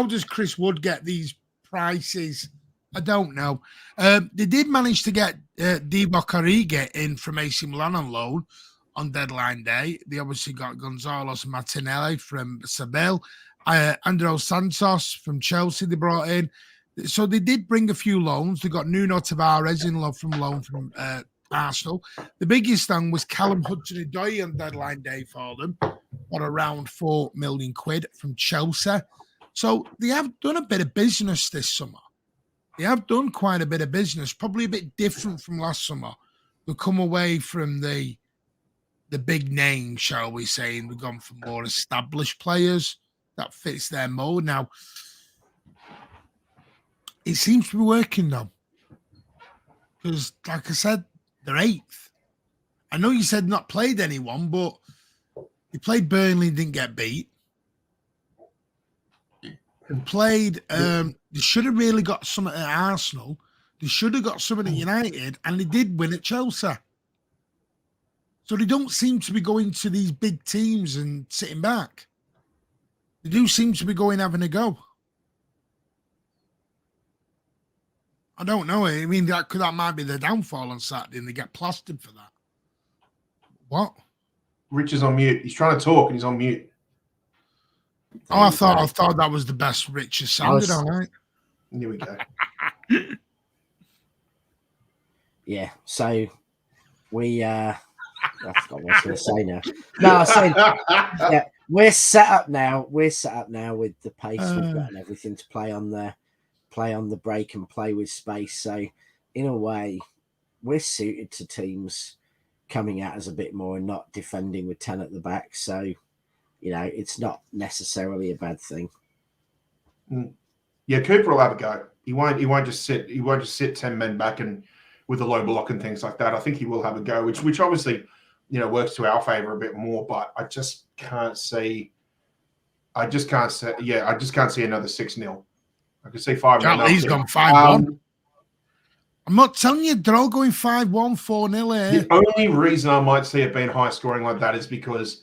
does Chris Wood get these prices? I don't know. They did manage to get Divock Origi in from AC Milan on loan on deadline day. They obviously got Gonzalo Martinelli from Seville, Andrés Santos from Chelsea they brought in. So they did bring a few loans. They got Nuno Tavares in love from loan from Arsenal. The biggest thing was Callum Hudson-Odoi on deadline day for them, at around 4 million quid from Chelsea. So they have done a bit of business this summer. They have done quite a bit of business, probably a bit different from last summer. They've come away from the big name, shall we say, and they've gone for more established players that fits their mode. Now, it seems to be working though. Because, like I said, they're 8th. I know you said not played anyone, but they played Burnley and didn't get beat. And played, they should have really got something at Arsenal. They should have got something at United, and they did win at Chelsea. So they don't seem to be going to these big teams and sitting back. They do seem to be going having a go. I don't know. I mean, that might be the downfall on Saturday, and they get plastered for that. What? Rich is on mute. He's trying to talk and he's on mute. I thought that was the best Rich has sounded. All right. Here we go. Yeah. So we I forgot what I was going to say now. No, I said yeah, we're set up now. We're set up now with the pace we've got and everything to play on the break and play with space. So in a way, we're suited to teams coming at us a bit more and not defending with 10 at the back. So, it's not necessarily a bad thing. Yeah, Cooper will have a go. He won't just sit 10 men back and with a low block and things like that. I think he will have a go, which obviously, works to our favor a bit more, but I just can't see another 6-0. I could see 5-0. He's gone 5-1. I'm not telling you, they're all going 5-1, 4-0 here. The only reason I might see it being high scoring like that is because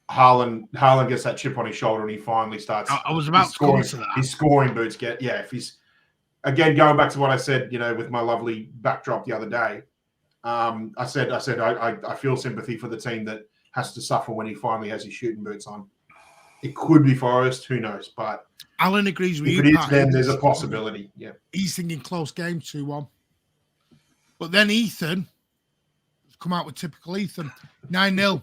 Haaland gets that chip on his shoulder and he finally starts. I was about to come to that. His scoring boots if he's again going back to what I said, with my lovely backdrop the other day. I said I feel sympathy for the team that has to suffer when he finally has his shooting boots on. It could be Forest, who knows? But Alan agrees with you. If it is, then there's a possibility. Yeah, he's thinking close game 2-1. But then Ethan has come out with typical Ethan 9-0.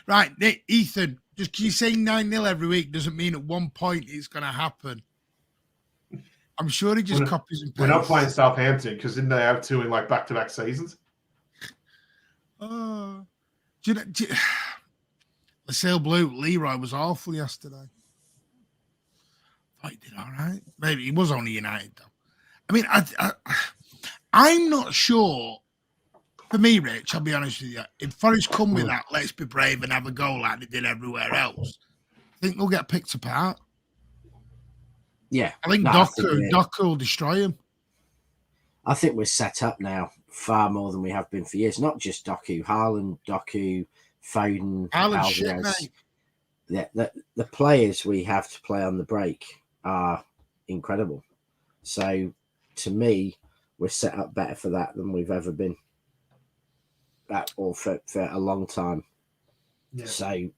Right, Nick, Ethan, just you saying 9-0 every week doesn't mean at one point it's going to happen. I'm sure he just copies and pastes. We're not playing Southampton because didn't they have 2 in back-to-back seasons? LaSalle Blue, Leroy was awful yesterday. Thought he did all right. Maybe he was only United though. I mean, I'm not sure. For me, Rich, I'll be honest with you. If Forest come with that, let's be brave and have a go like they did everywhere else, I think they'll get picked apart. Yeah. I think Doku will destroy him. I think we're set up now far more than we have been for years. Not just Doku, Haaland, Doku, Foden, Alvarez. The players we have to play on the break are incredible. So, to me, we're set up better for that than we've ever been. Or for a long time. Yeah. So,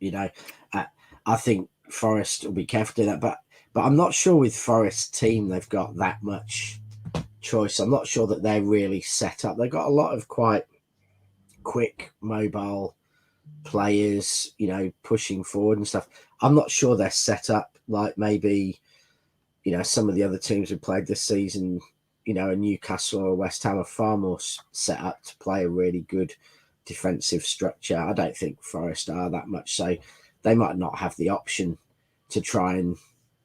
I think Forest will be careful to do that. But I'm not sure with Forest's team they've got that much choice. I'm not sure that they're really set up. They've got a lot of quite quick, mobile players, pushing forward and stuff. I'm not sure they're set up like maybe, some of the other teams who played this season. A Newcastle or West Ham are far more set up to play a really good defensive structure. I don't think Forest are that much. So they might not have the option to try and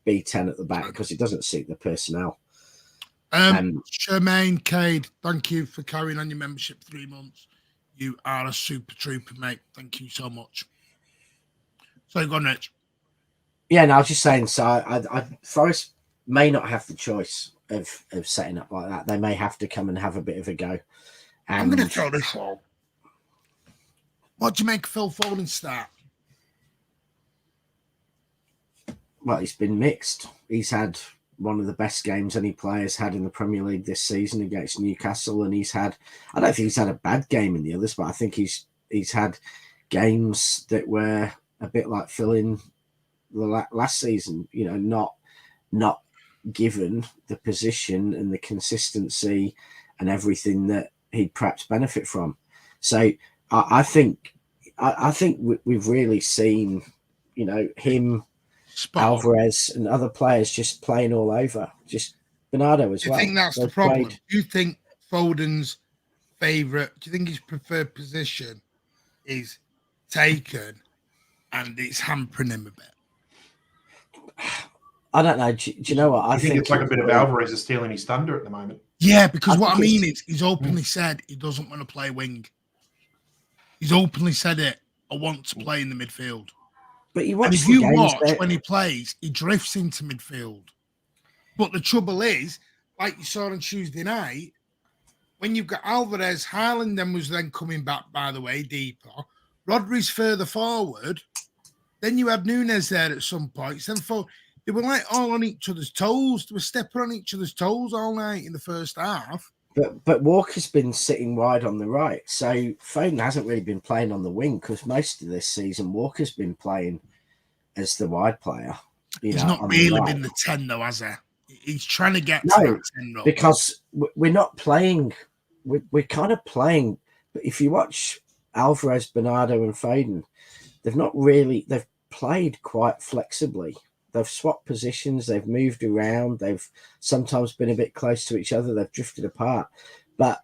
be 10 at the back because it doesn't suit the personnel. Charmaine Cade, thank you for carrying on your membership 3 months. You are a super trooper, mate. Thank you so much. So go on, Rich. Yeah, no, I was just saying, so I Forest may not have the choice of setting up like that. They may have to come and have a bit of a go. I'm going to throw this on. What do you make Phil Foden start? Well, he's been mixed. He's had one of the best games any player's had in the Premier League this season against Newcastle, and I don't think he's had a bad game in the others, but I think he's had games that were a bit like Phil in the last season, not given the position and the consistency and everything that he'd perhaps benefit from. So I think we've really seen, him, Alvarez and other players just playing all over. Just Bernardo as well. I think that's the problem. Do you think Foden's favourite, do you think his preferred position is taken and it's hampering him a bit? I don't know. Do you know what? I think it's like a bit of Alvarez is stealing his thunder at the moment. Yeah, because what I mean is he's openly said he doesn't want to play wing. He's openly said it. I want to play in the midfield. But if you watch when he plays, he drifts into midfield. But the trouble is, like you saw on Tuesday night, when you've got Alvarez, Haaland then was then coming back, by the way, deeper. Rodri's further forward. Then you had Nunes there at some points. Then They were like all on each other's toes. They were stepping on each other's toes all night in the first half. But Walker's been sitting wide on the right, so Foden hasn't really been playing on the wing because most of this season Walker's been playing as the wide player. He's not really been the 10 though, has he? He's trying to get to that 10 role. Because we're not playing. We're kind of playing. But if you watch Alvarez, Bernardo, and Foden, they've played quite flexibly. They've swapped positions. They've moved around. They've sometimes been a bit close to each other. They've drifted apart. But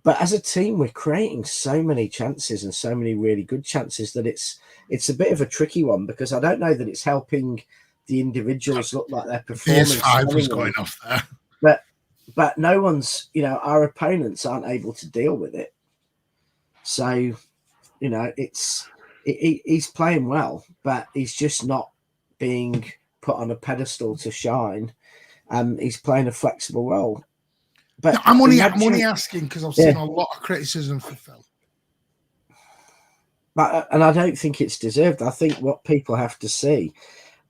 as a team, we're creating so many chances and so many really good chances that it's a bit of a tricky one because I don't know that it's helping the individuals look like their performance. PS5 was going off there. But no one's, our opponents aren't able to deal with it. So, he's playing well, but he's just not being put on a pedestal to shine. He's playing a flexible role. But I'm only asking because I've seen a lot of criticism for Phil. And I don't think it's deserved. I think what people have to see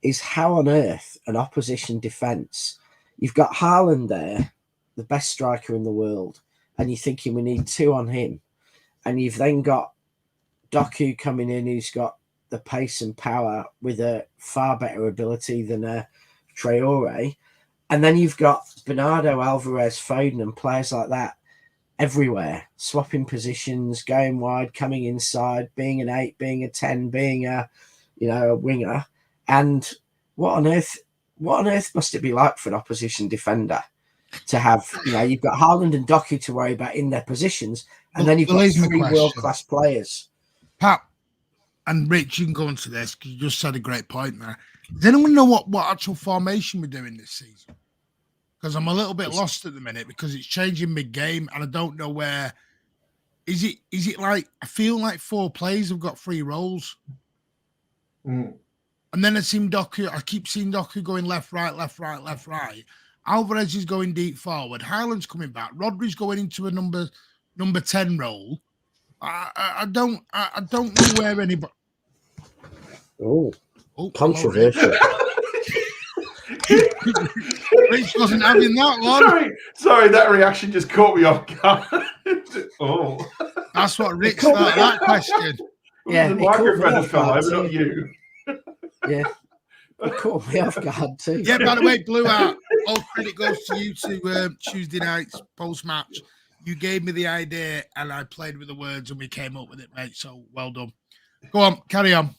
is how on earth an opposition defence, you've got Haaland there, the best striker in the world, and you're thinking we need 2 on him. And you've then got Doku coming in who's got the pace and power with a far better ability than a Traore. And then you've got Bernardo, Alvarez, Foden and players like that everywhere, swapping positions, going wide, coming inside, being an 8, being a 10, being a winger. And what on earth must it be like for an opposition defender to have, you've got Haaland and Doku to worry about in their positions, and then you've got 3 world-class players. Pat and Rich, you can go into this because you just said a great point there. Does anyone know what actual formation we're doing this season? Because I'm a little bit lost at the minute because it's changing mid-game and I don't know where. Is it like, I feel like 4 players have got 3 roles. Mm. And then I keep seeing Doku going left, right, left, right, left, right. Alvarez is going deep forward. Haaland's coming back. Rodri's going into a number 10 role. I don't know where anybody. Oh, controversial. Rich wasn't having that one. Sorry, that reaction just caught me off guard. Oh, that's what Rich thought. That question. Yeah, the microphone has fell over, not you. Yeah, it caught me off guard too. Yeah, by the way, Blue Art, all credit goes to you to Tuesday night's post-match. You gave me the idea and I played with the words and we came up with it, mate. So well done. Go on, carry on.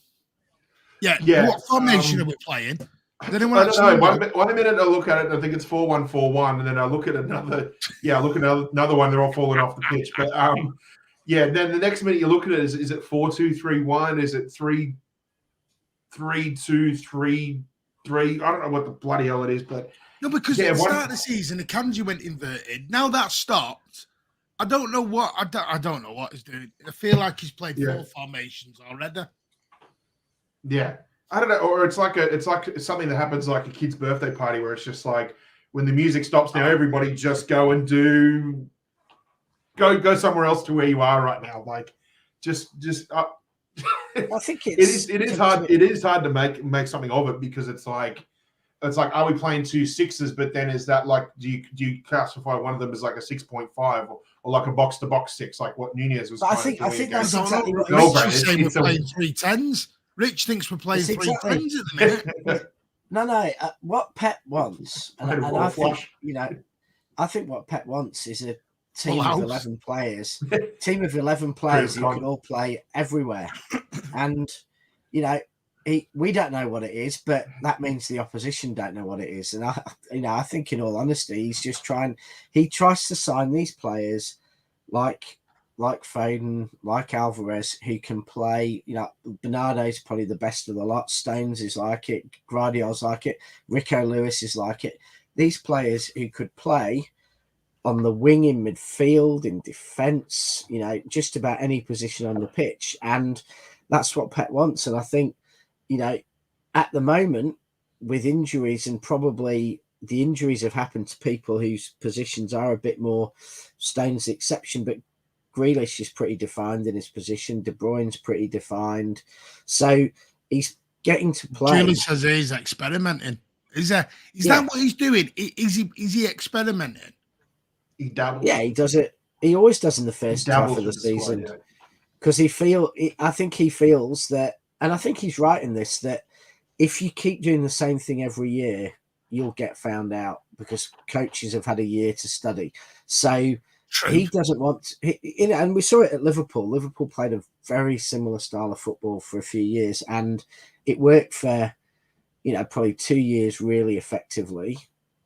Yeah. What formation are we playing? I don't know. One minute I look at it and I think it's 4-1-4-1, and then I look at another. Yeah, I look at another one. They're all falling off the pitch. But then the next minute you look at it, is it 4-2-3-1? Is it 3-2-3-3? I don't know what the bloody hell it is, but no, because at the start of the season, the Kanji went inverted. Now that stopped. I don't know what I don't know what he's doing. I feel like he's played 4 formations already. Yeah. I don't know, or it's like something that happens like a kid's birthday party where it's just like when the music stops now, everybody just go somewhere else to where you are right now. Like, just. I think it is hard. It is hard to make something of it because it's like, are we playing 2 6s? But then is that like, do you classify one of them as like a 6.5 or like a box to box 6, like what Nunez was? I think that's exactly what Rich is saying. We're playing 3 10s. Rich thinks we're playing 3 10s at the minute. No. What Pep wants, and I think I think what Pep wants is a team of 11 players. Team of 11 players who can all play everywhere, and we don't know what it is, but that means the opposition don't know what it is. And I think in all honesty, he's just he tries to sign these players like Foden, like Alvarez, who can play. Bernardo's probably the best of the lot. Stones is like it. Guardiola's like it. Rico Lewis is like it. These players who could play on the wing, in midfield, in defence, just about any position on the pitch. And that's what Pep wants. And I think, at the moment, with injuries, and probably the injuries have happened to people whose positions are a bit more, Stone's the exception, but Grealish is pretty defined in his position. De Bruyne's pretty defined. So he's getting to play. Julie says he's experimenting. Is that what he's doing? Is he experimenting? He dabbles. Yeah, he does it. He always does in the first half of the season because I think he feels that, and I think he's right in this, that if you keep doing the same thing every year, you'll get found out because coaches have had a year to study. So True. He doesn't want, and we saw it at Liverpool. Liverpool played a very similar style of football for a few years, and it worked for, probably 2 years really effectively,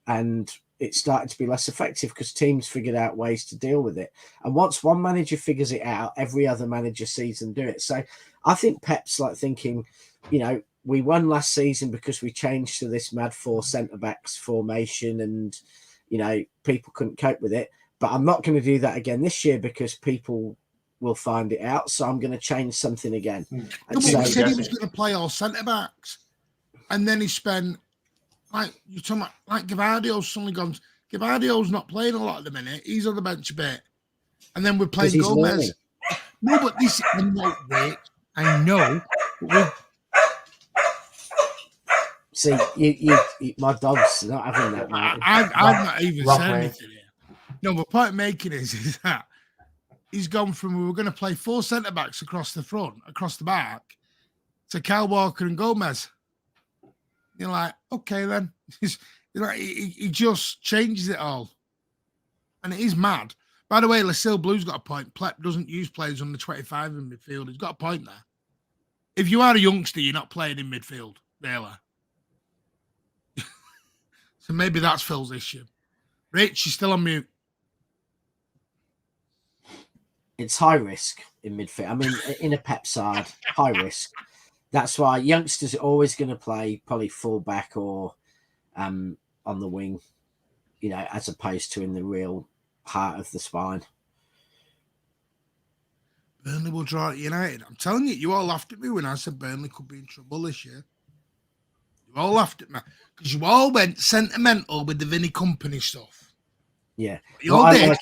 and it started to be less effective because teams figured out ways to deal with it. And once one manager figures it out, every other manager sees them do it. So I think Pep's like thinking, we won last season because we changed to this mad 4 centre-backs formation and, people couldn't cope with it. But I'm not going to do that again this year because people will find it out. So I'm going to change something again. He said he was going to play all centre-backs. And then he spent, you're talking about, Gavardio's suddenly gone. Gavardio's not playing a lot at the minute. He's on the bench a bit. And then we're playing Gomez. Learning. No, but this, I know. See, you my dog's not having that. I've not even said anything here. No, but point I'm making is that he's gone from we were going to play 4 centre-backs across the front, across the back, to Kyle Walker and Gomez. You're like, okay, then. He just changes it all. And it is mad. By the way, Lascelles Blue's got a point. Plep doesn't use players under 25 in midfield. He's got a point there. If you are a youngster, you're not playing in midfield, really. So maybe that's Phil's issue. Rich, you're still on mute. It's high risk in midfield. I mean, in a Pep side, high risk. That's why youngsters are always going to play probably full-back or on the wing, as opposed to in the real heart of the spine. Burnley will draw at United. I'm telling you, you all laughed at me when I said Burnley could be in trouble this year. You all laughed at me because you all went sentimental with the Vinny Company stuff. Yeah. You all did.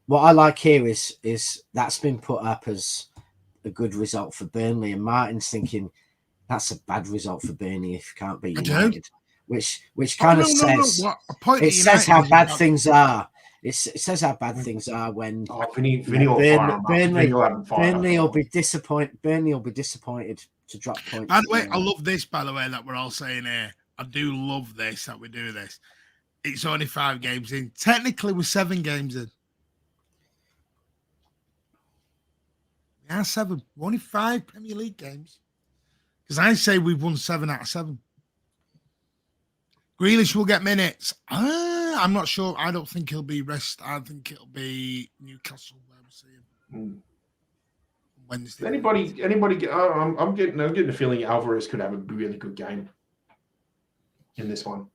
What I like here is that's been put up as a good result for Burnley, and Martin's thinking that's a bad result for Burnley if you can't beat United, which kind of says it says how bad things are. It says how bad things are when Burnley will be disappointed. Burnley will be disappointed to drop points. By the way, I love this. By the way, that we're all saying here, I do love this that we do this. It's only 5 games in. Technically, we're 7 games in. Yeah, 7. We're only 5 Premier League games. Because I say we've won 7 out of 7. Grealish will get minutes. I'm not sure. I don't think he'll be rest. I think it'll be Newcastle where we see him. Wednesday. Anybody? I'm getting the feeling Alvarez could have a really good game in this one.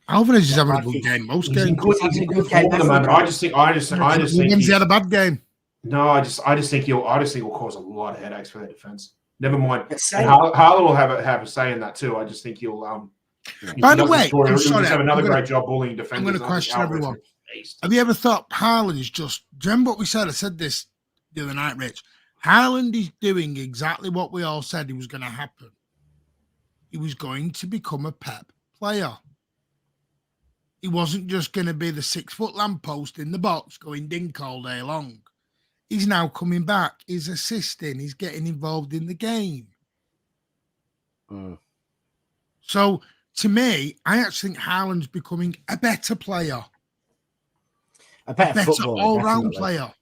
Alvarez is having a good game. Most games. He's in good form at the moment. I just think he had a bad game. No, I just think he'll cause a lot of headaches for their defense. Never mind. Harlan will have a say in that too. I just think he'll By the way, he'll have another great job bullying defenders. I'm going to question everyone. Have you ever thought Haaland is just? Do you remember what we said? I said this the other night, Rich. Haaland is doing exactly what we all said he was going to happen. He was going to become a Pep player. He wasn't just going to be the 6-foot lamppost in the box going dink all day long. He's now coming back. He's assisting. He's getting involved in the game. So, to me, I actually think Haaland's becoming a better player. A better footballer, all-round player.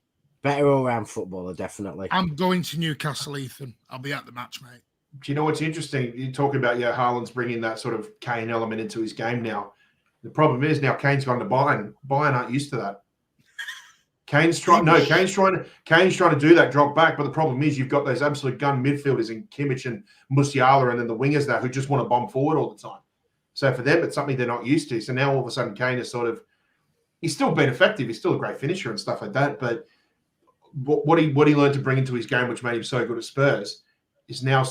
Better all-round footballer, definitely. I'm going to Newcastle, Ethan. I'll be at the match, mate. Do you know what's interesting? You're talking about, Haaland's bringing that sort of Kane element into his game now. The problem is now Kane's gone to Bayern. Bayern aren't used to that. Kane's trying to do that drop back, but the problem is you've got those absolute gun midfielders in Kimmich and Musiala, and then the wingers now who just want to bomb forward all the time. So for them, it's something they're not used to. So now all of a sudden, Kane is he's still been effective. He's still a great finisher and stuff like that. But what he learned to bring into his game, which made him so good at Spurs, is now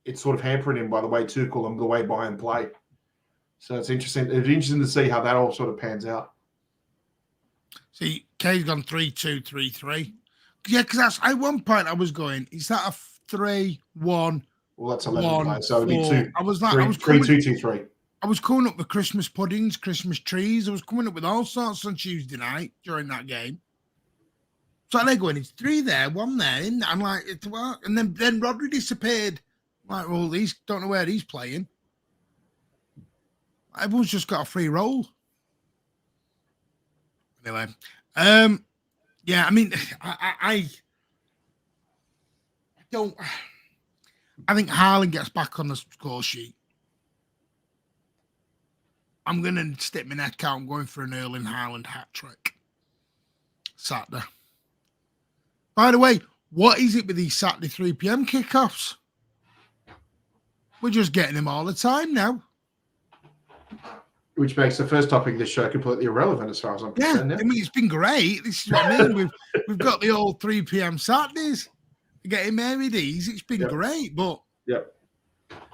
it's hampering him by the way Tuchel and the way Bayern play. So it's interesting. It's interesting to see how that all sort of pans out. See, Kane's gone 3-2, 3-3. Yeah, because that's at one point I was going, is that a 3, 1, Well, that's 11 1, players, so it'd be 4. two. I was like, Three, I was three, coming, 2, 2, 3. I was coming up with Christmas puddings, Christmas trees. I was coming up with all sorts on Tuesday night during that game. So they're going, it's 3 there, 1 there. And I'm like, it's what? And then Rodri disappeared. I'm like, well, he's don't know where he's playing. Everyone's just got a free roll. Anyway, yeah, I mean, I don't. I think Haaland gets back on the score sheet. I'm going to stick my neck out. I'm going for an Erling Haaland hat trick Saturday. By the way, what is it with these Saturday 3 p.m. kickoffs? We're just getting them all the time now. Which makes the first topic of this show completely irrelevant as far as I'm concerned. Yeah, I mean, it's been great. This is what I mean. We've got the old 3 p.m. Saturdays. Getting married easy. It's been great, but yeah.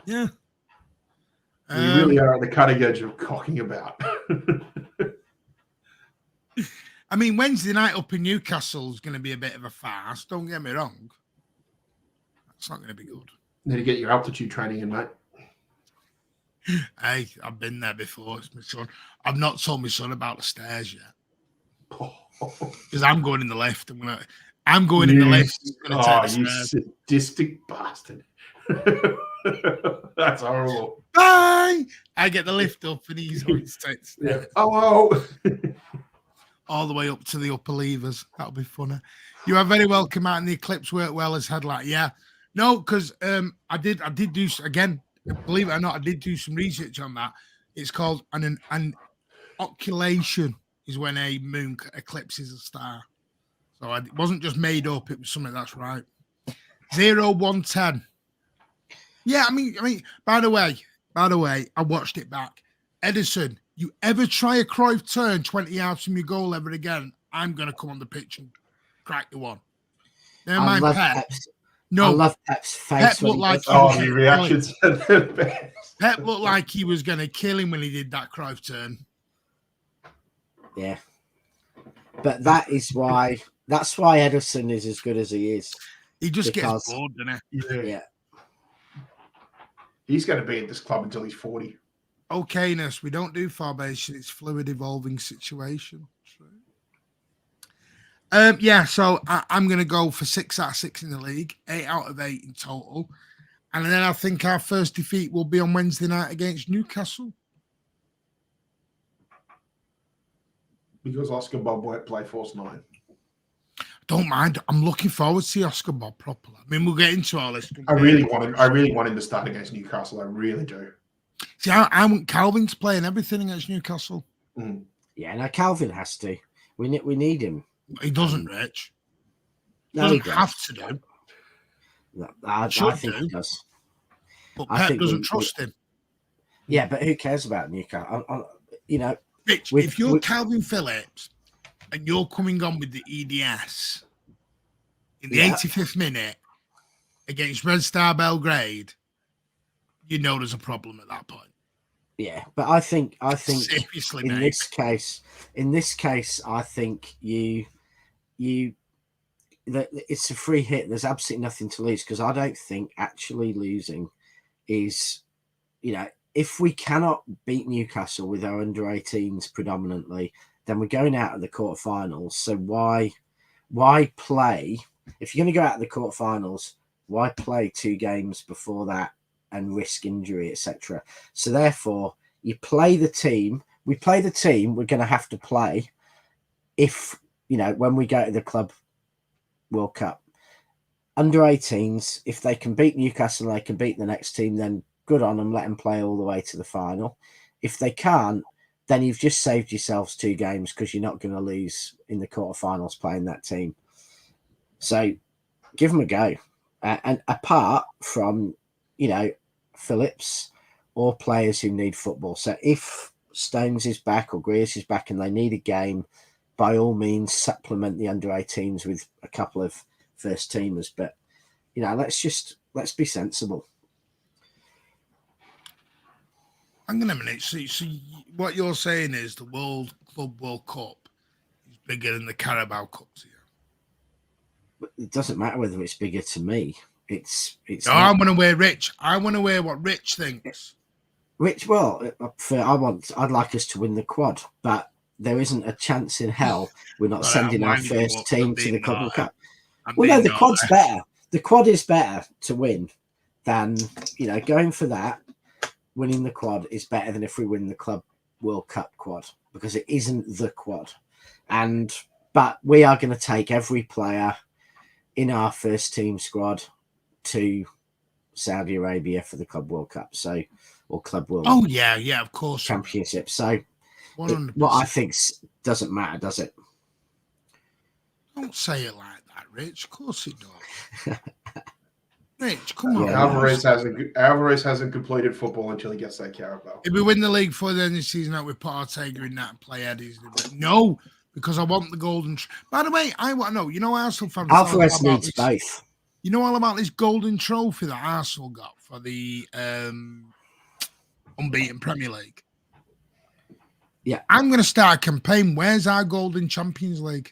You really are at the cutting edge of cocking about. I mean, Wednesday night up in Newcastle is going to be a bit of a farce. Don't get me wrong. That's not going to be good. Need to get your altitude training in, mate. Hey, I've been there before. It's my son. I've not told my son about the stairs yet. Because I'm going in the lift. I'm going in the lift. You sadistic bastard. That's horrible. Bye. I get the lift up and he's on his stairs. Yeah. Oh. All the way up to the upper levers. That'll be funny. You are very welcome out, and the eclipse worked well as headlight. Yeah. No, because I did do, again, believe it or not, I did do some research on that. It's called an occultation is when a moon eclipses a star. So it wasn't just made up. It was something that's right. 0, 1, 10. Yeah, I mean, by the way, I watched it back. Edison, you ever try a Cruyff turn 20 yards from your goal ever again, I'm going to come on the pitch and crack the one. Never mind Pep. No, I love Pep's face. Pep looked like the reactions. Pep looked like he was going to kill him when he did that Cruyff turn. Yeah. But that's why Edison is as good as he is. He just gets bored, doesn't he? Yeah. He's going to be at this club until he's 40. Okayness. We don't do formation. It's fluid, evolving situation. So I'm going to go for 6 out of 6 in the league, 8 out of 8 in total. And then I think our first defeat will be on Wednesday night against Newcastle. Because Oscar Bob won't play Force 9. Don't mind. I'm looking forward to see Oscar Bob properly. I mean, we'll get into all this. I really want him to start against Newcastle. I really do. See, I want Calvin to play and everything against Newcastle. Mm. Yeah, now Calvin has to. We need him. He doesn't, Rich. He No, doesn't he have to do. No, I think he does. But Pep doesn't trust him. Yeah, but who cares about Newcastle? Rich, if you're Calvin Phillips and you're coming on with the EDS in the 85th minute against Red Star Belgrade, you know there's a problem at that point. Yeah, but I think seriously, in mate. this case, I think that it's a free hit. There's absolutely nothing to lose because I don't think actually losing is, if we cannot beat Newcastle with our under-18s predominantly, then we're going out of the quarterfinals. So why play? If you're going to go out of the quarterfinals, why play 2 games before that and risk injury, etc.? So therefore, you play the team. We play the team we're going to have to play if, when we go to the Club World Cup. Under-18s, if they can beat Newcastle and they can beat the next team, then good on them, let them play all the way to the final. If they can't, then you've just saved yourselves 2 games because you're not going to lose in the quarterfinals playing that team. So give them a go. And apart from, Phillips or players who need football. So if Stones is back or Greers is back and they need a game, by all means, supplement the under-18s with a couple of first teamers. But, let's be sensible. Hang on a minute. So what you're saying is the Club World Cup is bigger than the Carabao Cups here. But it doesn't matter whether it's bigger to me. It's No, I want to wear Rich. I want to wear what Rich thinks. Rich. Well, I'd like us to win the quad, but there isn't a chance in hell we're not Sorry, sending I'm our winding you first up. team I'm to the being Club World naughty. Cup. I'm Well, no, being the quad's naughty. better. The quad is better to win than, you know, going for that. Winning the quad is better than if we win the Club World Cup quad, because it isn't the quad. But we are going to take every player in our first team squad to Saudi Arabia for the Club World Cup, or Club World Oh yeah, of course. Championship. So 100%. what I think doesn't matter, does it? Don't say it like that, Rich. Of course it does. Rich, come on. Yeah. Alvarez hasn't completed football until he gets that Carabao. If we win the league for the end of the season, that we put Ortega in that and play Eddie's. No, because I want the golden. By the way, I want to know. You know, Arsenal fans. Alvarez needs both. You know all about this golden trophy that Arsenal got for the unbeaten Premier League. Yeah, I'm going to start a campaign. Where's our golden Champions League?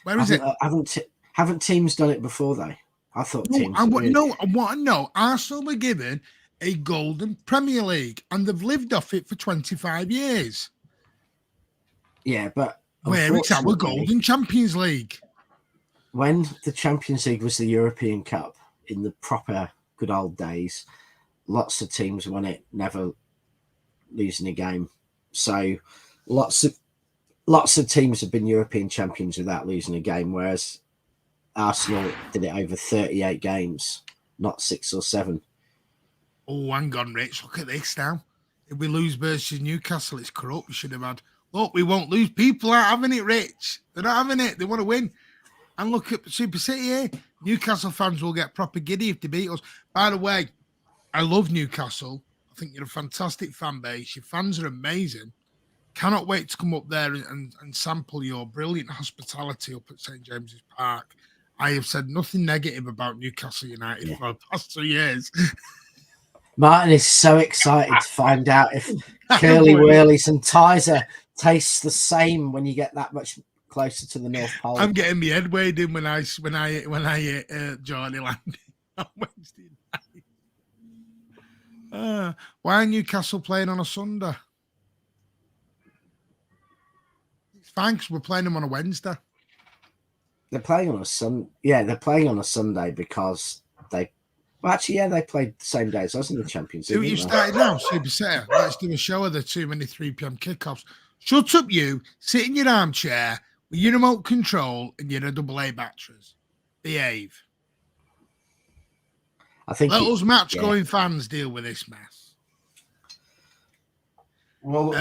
Where is it? Haven't teams done it before though? I thought teams. I want to know. Arsenal were given a golden Premier League, and they've lived off it for 25 years. Yeah, but where is our golden Champions League? When the Champions League was the European Cup in the proper good old days, lots of teams won it, never losing a game. So lots of teams have been European champions without losing a game, whereas Arsenal did it over 38 games, not 6 or 7. Oh, hang on, Rich. Look at this now. If we lose versus Newcastle, it's corrupt. We should have had. Look, we won't lose. People aren't having it, Rich. They're not having it. They want to win. And look at Super City here. Newcastle fans will get proper giddy if they beat us. By the way, I love Newcastle. I think you're a fantastic fan base. Your fans are amazing. Cannot wait to come up there and sample your brilliant hospitality up at St. James's Park. I have said nothing negative about Newcastle United for the past 2 years. Martin is so excited to find out if curly whirlies and Tizer tastes the same when you get that much closer to the North Pole. I'm getting my head weighed in when I hit Johnny Landing on Wednesday night. Why are Newcastle playing on a Sunday? It's fine because we're playing them on a Wednesday. They're playing on a they're playing on a Sunday because they played the same day as us in the Champions League. Do what you started now, Super City. Let's do a show of the too many 3 p.m. kickoffs. Shut up, you. Sit in your armchair with your remote control and your AA batteries. Behave. I think let us match-going fans deal with this mess. Well,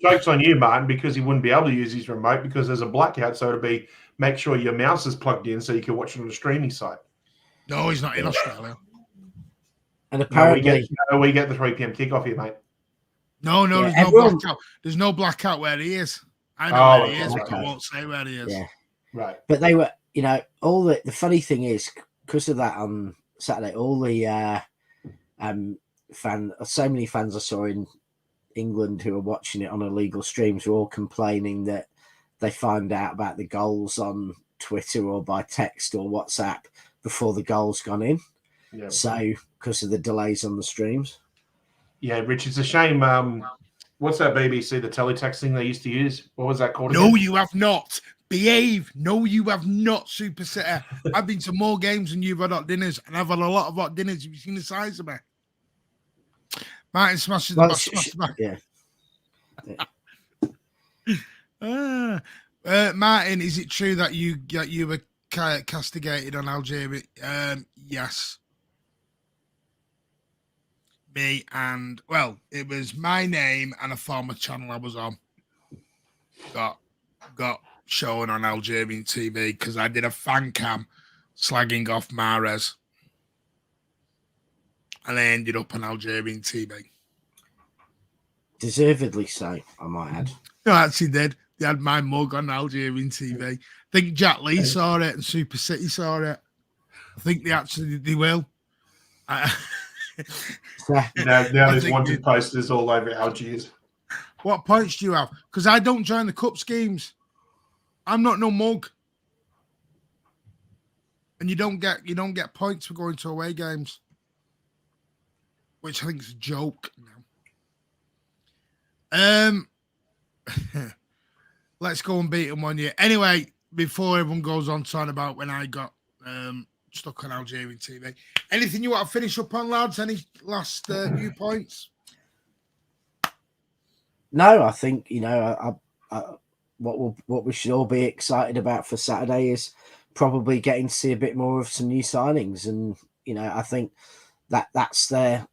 joke's on you, Martin, because he wouldn't be able to use his remote because there's a blackout. So it'll be make sure your mouse is plugged in so you can watch it on a streaming site. No, he's not in Australia. And apparently, we get the 3 p.m. kickoff here, mate. No, there's no blackout. There's no blackout where he is. I know where he is, but I won't say where he is. Yeah, right. But they were, all the funny thing is, because of that on Saturday, all the so many fans I saw in England who are watching it on illegal streams were all complaining that they find out about the goals on Twitter or by text or WhatsApp before the goal's gone in. Yeah. So because of the delays on the streams. Yeah, Rich, it's a shame. What's that BBC, the teletext thing they used to use? What was that called? No, again? you have not. Behave. No, you have not, Super City. I've been to more games than you've had hot dinners, and I've had a lot of hot dinners. Have you seen the size of me? Martin smashes the back. Yeah. Martin, is it true that you were castigated on Algeria? Yes. Me and it was my name and a former channel I was on got shown on Algerian TV because I did a fan cam slagging off Mahrez, and I ended up on Algerian TV. Deservedly so, I might add. No, actually did. They had my mug on Algerian TV. I think Jack Lee saw it and Super City saw it. I think they will. Now there's wanted posters all over Algiers. What points do you have? Because I don't join the cup schemes. I'm not no mug. and you don't get points for going to away games, which I think is a joke now. Let's go and beat them 1 year. Anyway, before everyone goes on talking about when I got stuck on Algerian TV, anything you want to finish up on, lads? Any last viewpoints? No, I think what we should all be excited about for Saturday is probably getting to see a bit more of some new signings, and I think that's the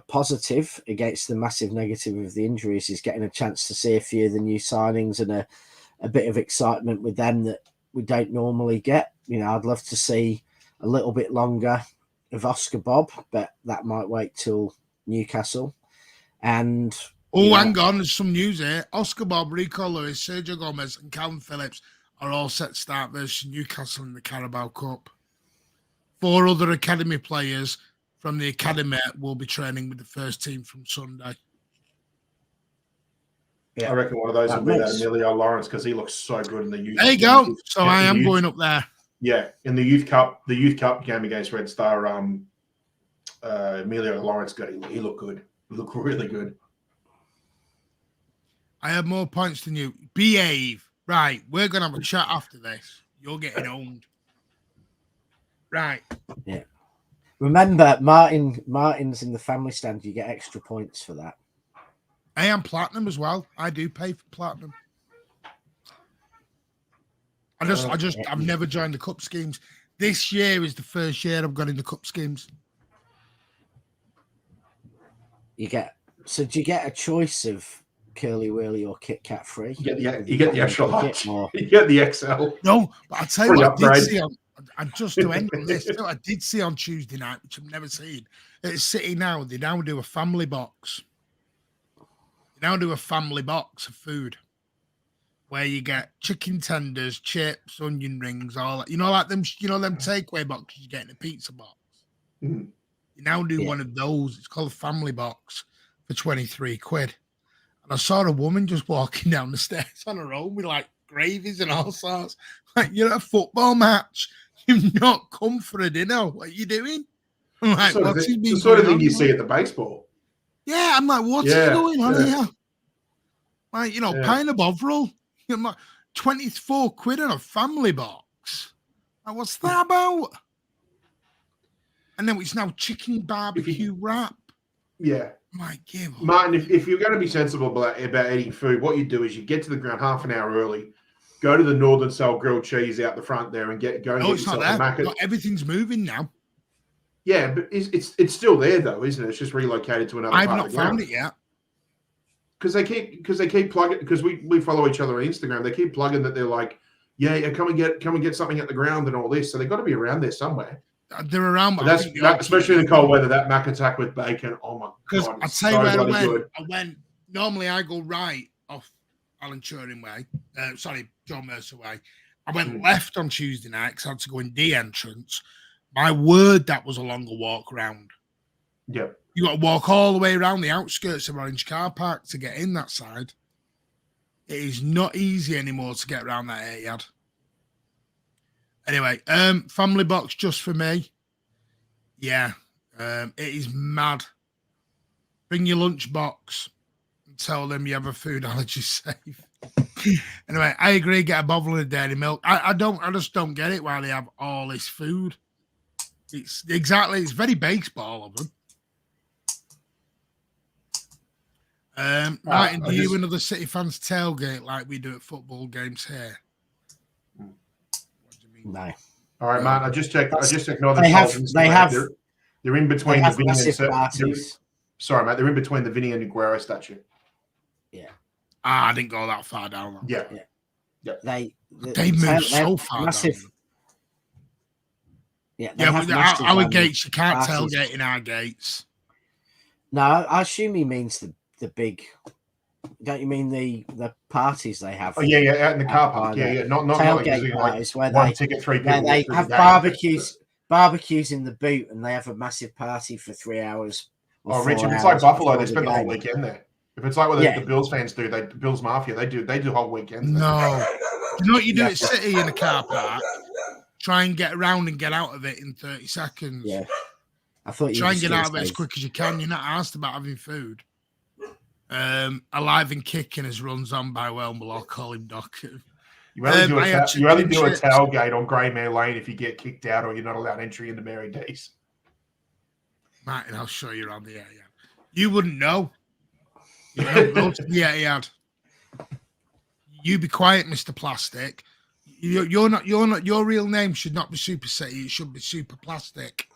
positive against the massive negative of the injuries is getting a chance to see a few of the new signings and a bit of excitement with them that we don't normally get. I'd love to see a little bit longer of Oscar Bob, but that might wait till Newcastle. And hang on, there's some news here. Oscar Bob, Rico Lewis, Sergio Gomez, and Calvin Phillips are all set to start versus Newcastle in the Carabao Cup. 4 other academy players from the academy will be training with the first team from Sunday. Yeah. I reckon one of those will be that Emilio Lawrence because he looks so good in the youth. There you go. So I am going up there. Yeah, in the youth cup game against Red Star, Emilio Lawrence he looked good. He looked really good. I have more points than you. Behave. Right, we're gonna have a chat after this. You're getting owned. Right. Yeah. Remember, Martin's in the family stand. You get extra points for that. I am platinum as well. I do pay for platinum. I've never joined the cup schemes. This year is the first year I've got in the cup schemes. Do you get a choice of Curly Whirly or Kit Kat free? You get the extra large. You get the XL. No, but I'll tell you what I did see just to end on this, I did see on Tuesday night, which I've never seen. At City now, they now do a family box. They now do a family box of food where you get chicken tenders, chips, onion rings, all that. Like them takeaway boxes you get in a pizza box. Mm-hmm. You now do one of those. It's called a family box for 23 quid. And I saw a woman just walking down the stairs on her own with like gravies and all sorts. Like, you're at a football match. You've not come for a dinner. What are you doing? I'm like, what's he been the sort of thing you see at the baseball. Yeah, I'm like, what's going on here? Like, pint of Bovril. 24 quid on a family box. Like, what's that about? And then it's now chicken barbecue wrap. Yeah. My God. Martin, if you're going to be sensible about eating food, what you do is you get to the ground half an hour early, go to the Northern Cell grilled cheese out the front there and get it's not there. Not everything's moving now. Yeah, but it's still there though, isn't it? It's just relocated to another. I've not found it yet. Because they keep plugging, because we follow each other on Instagram. They keep plugging that they're like, yeah, come and get something at the ground and all this. So they've got to be around there somewhere. They're around, but especially in the cold weather. That Mac Attack with bacon. Oh my god! Because I tell you where I went. Good. I went. Normally, I go right off Alan Turing Way. John Mercer Way. I went left on Tuesday night because I had to go in the entrance. My word, that was a longer walk around. Yeah. You got to walk all the way around the outskirts of Orange Car Park to get in that side. It is not easy anymore to get around that area. Anyway, family box just for me. Yeah, it is mad. Bring your lunch box and tell them you have a food allergy safe. Anyway, I agree. Get a bottle of dairy milk. I just don't get it why they have all this food. It's very baseball of them. Martin, do you and other City fans tailgate like we do at football games here? No. All right, Martin. I just checked. They're in between the Vinny and sorry, mate. They're in between the Vinny and Aguero statue. Yeah. I didn't go that far down. Yeah. They moved so far massive, down. Yeah. Our gates. You can't tailgate in our gates. No, I assume he means the big. Don't you mean the parties they have? Oh yeah, out in the car park. Yeah. Not tailgate parties where one ticket, 3 people. They have barbecues in the boot, and they have a massive party for 3 hours. Oh, Rich, if it's like Buffalo, they spend the whole weekend there. If it's like what the Bills fans do, Bills Mafia, they do whole weekends. No, you know what you do at City in the car park? try and get around and get out of it in 30 seconds. Yeah. I thought you Try were and just get out gonna of it as say- quick as you can. You're not asked about having food. Alive and kicking as runs on by well, we'll all call him Doc. You only do I had you only do a chips. tailgate on Greymare Lane if you get kicked out or you're not allowed entry into Mary D's. Martin, I'll show you around the area. You wouldn't know. You don't go to the Etihad. You be quiet, Mr. Plastic. You're not. Your real name should not be Super City. It should be Super Plastic.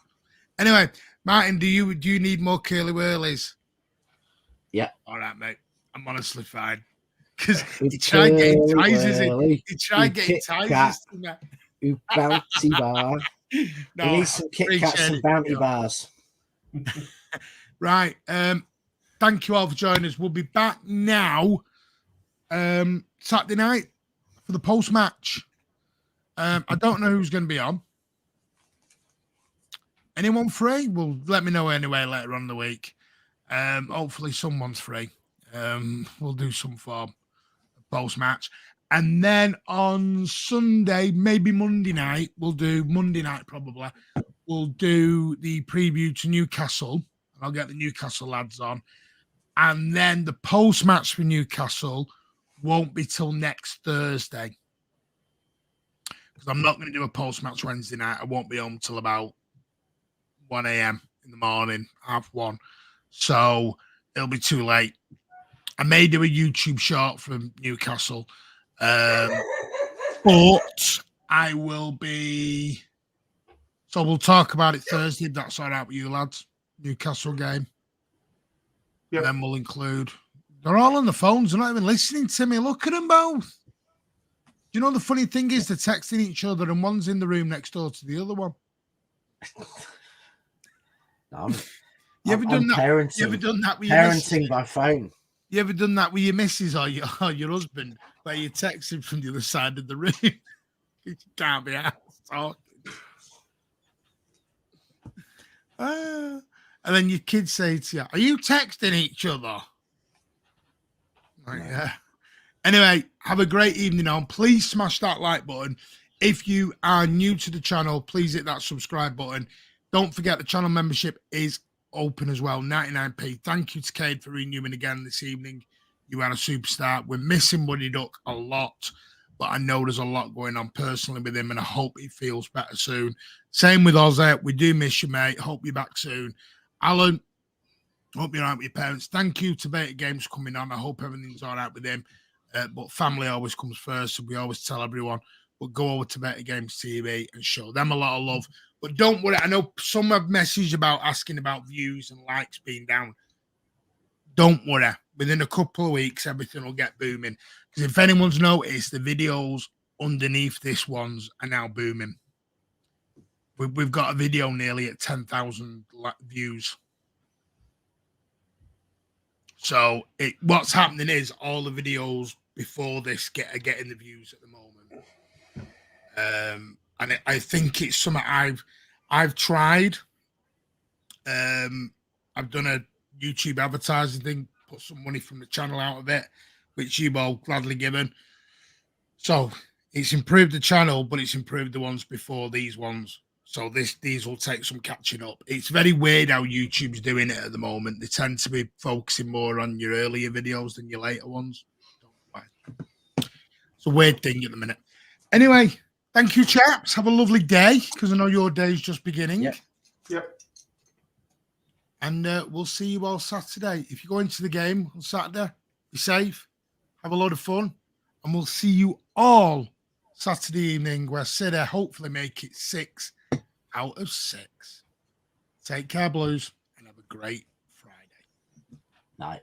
Anyway, Martin, do you need more curly whirlies? Yeah. All right, mate. I'm honestly fine. Because With he tried getting curly ties. whirly, He tried getting Kit ties. Kat. tonight. Ooh, bouncy bar. No, We need some Kit Kats appreciate and it. bounty bars. Right. Thank you all for joining us. We'll be back now Saturday night for the post match. I don't know who's going to be on. Anyone free? Well, let me know anyway later on in the week. Hopefully someone's free. We'll do some form of post match. And then on Sunday, maybe Monday night, we'll do Monday night probably. We'll do the preview to Newcastle. And I'll get the Newcastle lads on. And then the post match for Newcastle won't be till next Thursday. Because I'm not going to do a post match Wednesday night. I won't be home till about 1 a.m. in the morning, 1:30. So it'll be too late. I may do a YouTube short from Newcastle. But I will be. So we'll talk about it Thursday, if that's all right with you, lads. Newcastle game. Yep. And then we'll include. They're all on the phones. They're not even listening to me. Look at them both. Do you know the funny thing is they're texting each other and one's in the room next door to the other one? You ever done that? Parenting. You ever done that with your Parenting missus? by phone. You ever done that with your missus or your husband, where you text him from the other side of the room? You can't be asked talking. And then your kids say to you, "Are you texting each other?" Like, yeah. Anyway, have a great evening on. Please smash that like button. If you are new to the channel, please hit that subscribe button. Don't forget the channel membership is open as well, 99p. Thank you to Cade for renewing again this evening. You are a superstar. We're missing Buddy Duck a lot, but I know there's a lot going on personally with him, and I hope he feels better soon. Same with Ozzy. We do miss you, mate. Hope you're back soon. Alan, hope you're all right with your parents. Thank you to Beta Games coming on. I hope everything's all right with him. But family always comes first, so we always tell everyone, we'll go over to Beta Games TV and show them a lot of love. But don't worry, I know some have messaged about asking about views and likes being down. Don't worry. Within a couple of weeks, everything will get booming. Because if anyone's noticed, the videos underneath this ones are now booming. We've got a video nearly at 10,000 views. So what's happening is all the videos before this are getting the views at the moment. And I think it's something I've tried. I've done a YouTube advertising thing, put some money from the channel out of it, which you've all gladly given. So it's improved the channel, but it's improved the ones before these ones. So these will take some catching up. It's very weird how YouTube's doing it at the moment. They tend to be focusing more on your earlier videos than your later ones. It's a weird thing at the minute. Anyway, thank you, chaps. Have a lovely day, because I know your day's just beginning. Yep. And we'll see you all Saturday. If you go into the game on Saturday, be safe, have a lot of fun, and we'll see you all Saturday evening, where City hopefully make it 6 out of 6. Take care, Blues, and have a great Friday Night.